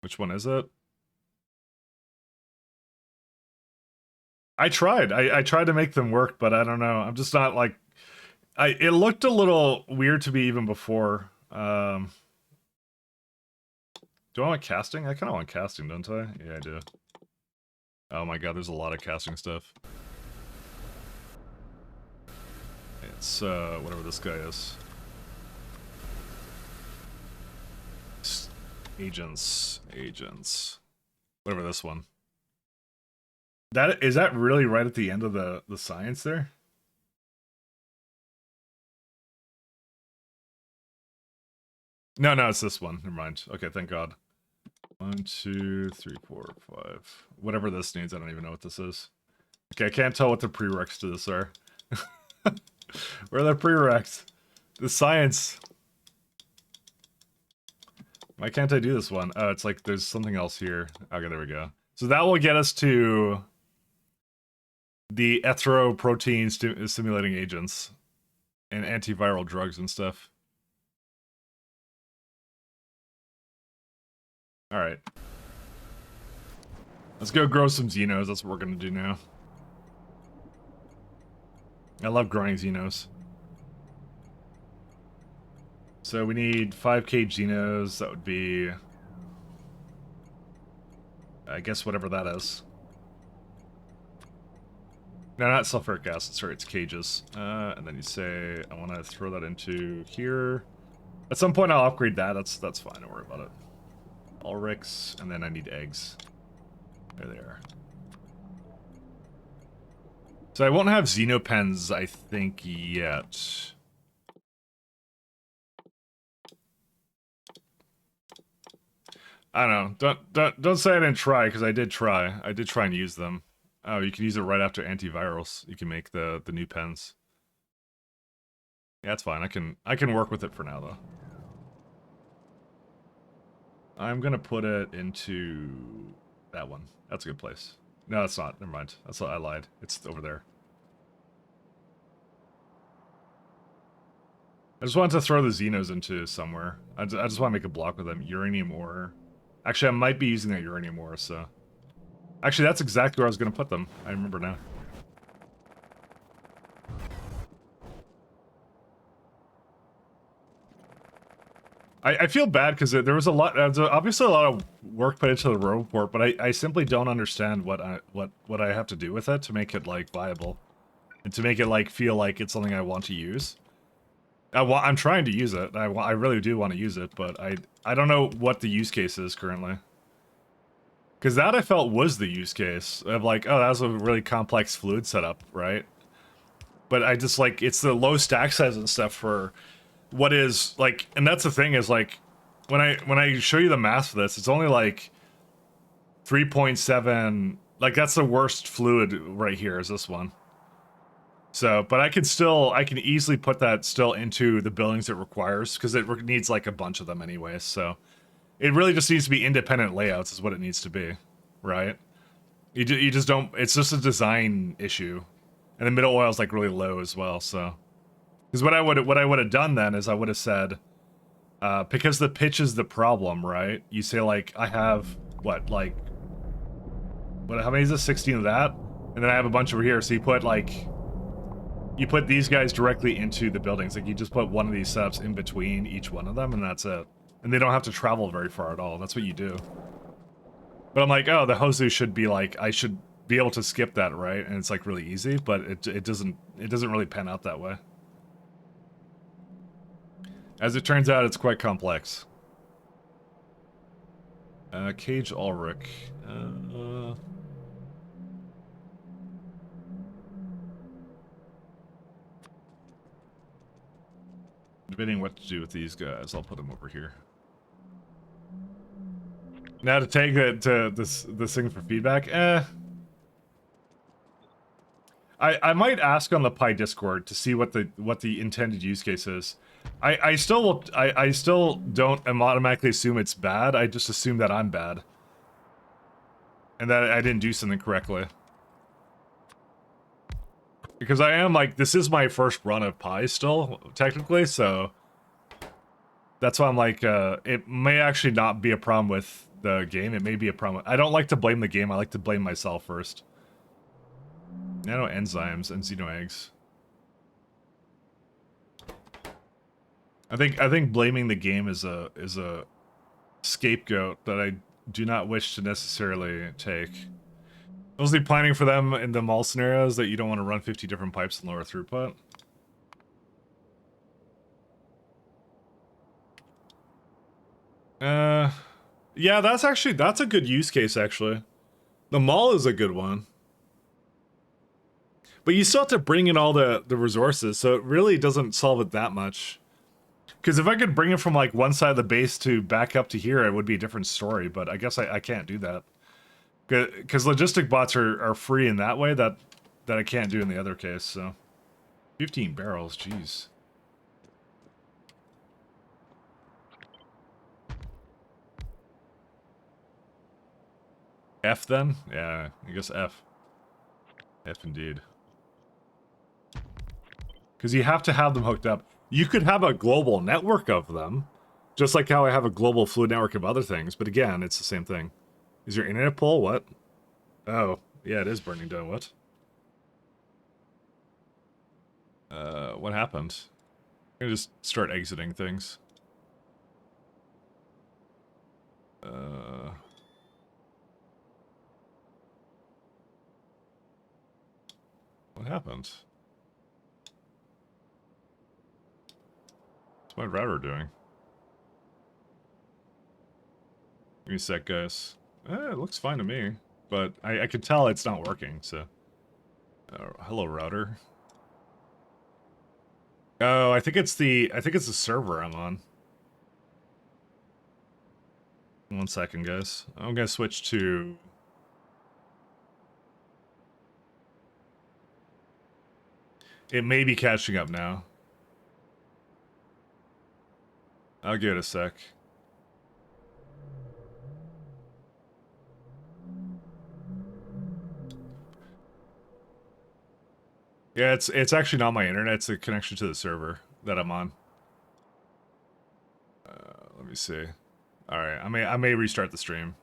Which one is it? I tried. I tried to make them work, but I don't know. I'm just not like... it looked a little weird to me even before. Do I want casting? I kind of want casting, don't I? Yeah, I do. Oh my god, there's a lot of casting stuff. It's, whatever this guy is. Agents. Whatever this one. Is that really right at the end of the science there? No, it's this one. Never mind. Okay, thank God. 1, 2, 3, 4, 5. Whatever this needs, I don't even know what this is. Okay, I can't tell what the prereqs to this are. Where are the prereqs? The science. Why can't I do this one? Oh, it's like there's something else here. Okay, there we go. So that will get us to the erythroprotein stimulating agents and antiviral drugs and stuff. All right. Let's go grow some Xenos. That's what we're going to do now. I love growing Xenos. So we need 5k Xenos. That would be... I guess whatever that is. No, not sulfuric acid. Sorry, it's cages. And then you say, I want to throw that into here. At some point I'll upgrade that. That's fine. Don't worry about it. Ulrichs, and then I need eggs. There they are. So I won't have Xenopens, I think, yet. I don't know. Don't say I didn't try, because I did try. I did try and use them. Oh, you can use it right after antivirals. You can make the new pens. Yeah, that's fine. I can work with it for now, though. I'm gonna put it into that one. That's a good place. No, it's not. Never mind. That's I lied. It's over there. I just wanted to throw the Xenos into somewhere. I just want to make a block with them. Uranium ore. Actually, I might be using that uranium ore, so... Actually, that's exactly where I was going to put them. I remember now. I feel bad because there was obviously a lot of work put into the road report, but I simply don't understand what I have to do with it to make it like viable, and to make it like feel like it's something I want to use. I'm trying to use it. I really do want to use it, but I don't know what the use case is currently. Because that I felt was the use case of like, oh, that was a really complex fluid setup, right? But I just like it's the low stack size and stuff for. What is like, and that's the thing is like, when I show you the math for this, it's only like 3.7. Like that's the worst fluid right here is this one. So, but I can easily put that still into the buildings it requires because it needs like a bunch of them anyway. So, it really just needs to be independent layouts is what it needs to be, right? You just don't. It's just a design issue, and the middle oil is like really low as well. So. Because what I would have done then is I would have said, because the pitch is the problem, right? You say like I have what how many is this? 16 of that, and then I have a bunch over here. So you put these guys directly into the buildings. Like you just put one of these setups in between each one of them, and that's it. And they don't have to travel very far at all. That's what you do. But I'm like, oh, the Hosu should be like I should be able to skip that, right? And it's like really easy, but it doesn't really pan out that way. As it turns out, it's quite complex. Cage Ulrich. Debating what to do with these guys. I'll put them over here. Now to take it to this thing for feedback. I might ask on the Pi Discord to see what the intended use case is. I still don't automatically assume it's bad. I just assume that I'm bad. And that I didn't do something correctly. Because I am, like, this is my first run of Pi still, technically, so... That's why I'm like, it may actually not be a problem with the game. It may be a problem. I don't like to blame the game. I like to blame myself first. Nano enzymes and xeno eggs. I think blaming the game is a scapegoat that I do not wish to necessarily take. Mostly planning for them in the mall scenarios that you don't want to run 50 different pipes in lower throughput. Yeah, that's a good use case, actually. The mall is a good one. But you still have to bring in all the resources, so it really doesn't solve it that much. Because if I could bring it from, like, one side of the base to back up to here, it would be a different story, but I guess I can't do that. Because logistic bots are free in that way that I can't do in the other case, so... 15 barrels, jeez. F then? Yeah, I guess F. F indeed. Because you have to have them hooked up. You could have a global network of them, just like how I have a global fluid network of other things, but again, it's the same thing. Is your internet pole? What? Oh, yeah, it is burning down. What? What happened? I'm gonna just start exiting things. What happened? What's my router doing? Give me a sec, guys. It looks fine to me, but I can tell it's not working, so... hello, router. Oh, I think it's the server I'm on. 1 second, guys. I'm gonna switch to... It may be catching up now. I'll give it a sec. Yeah, it's actually not my internet. It's a connection to the server that I'm on. Let me see. All right, I may restart the stream.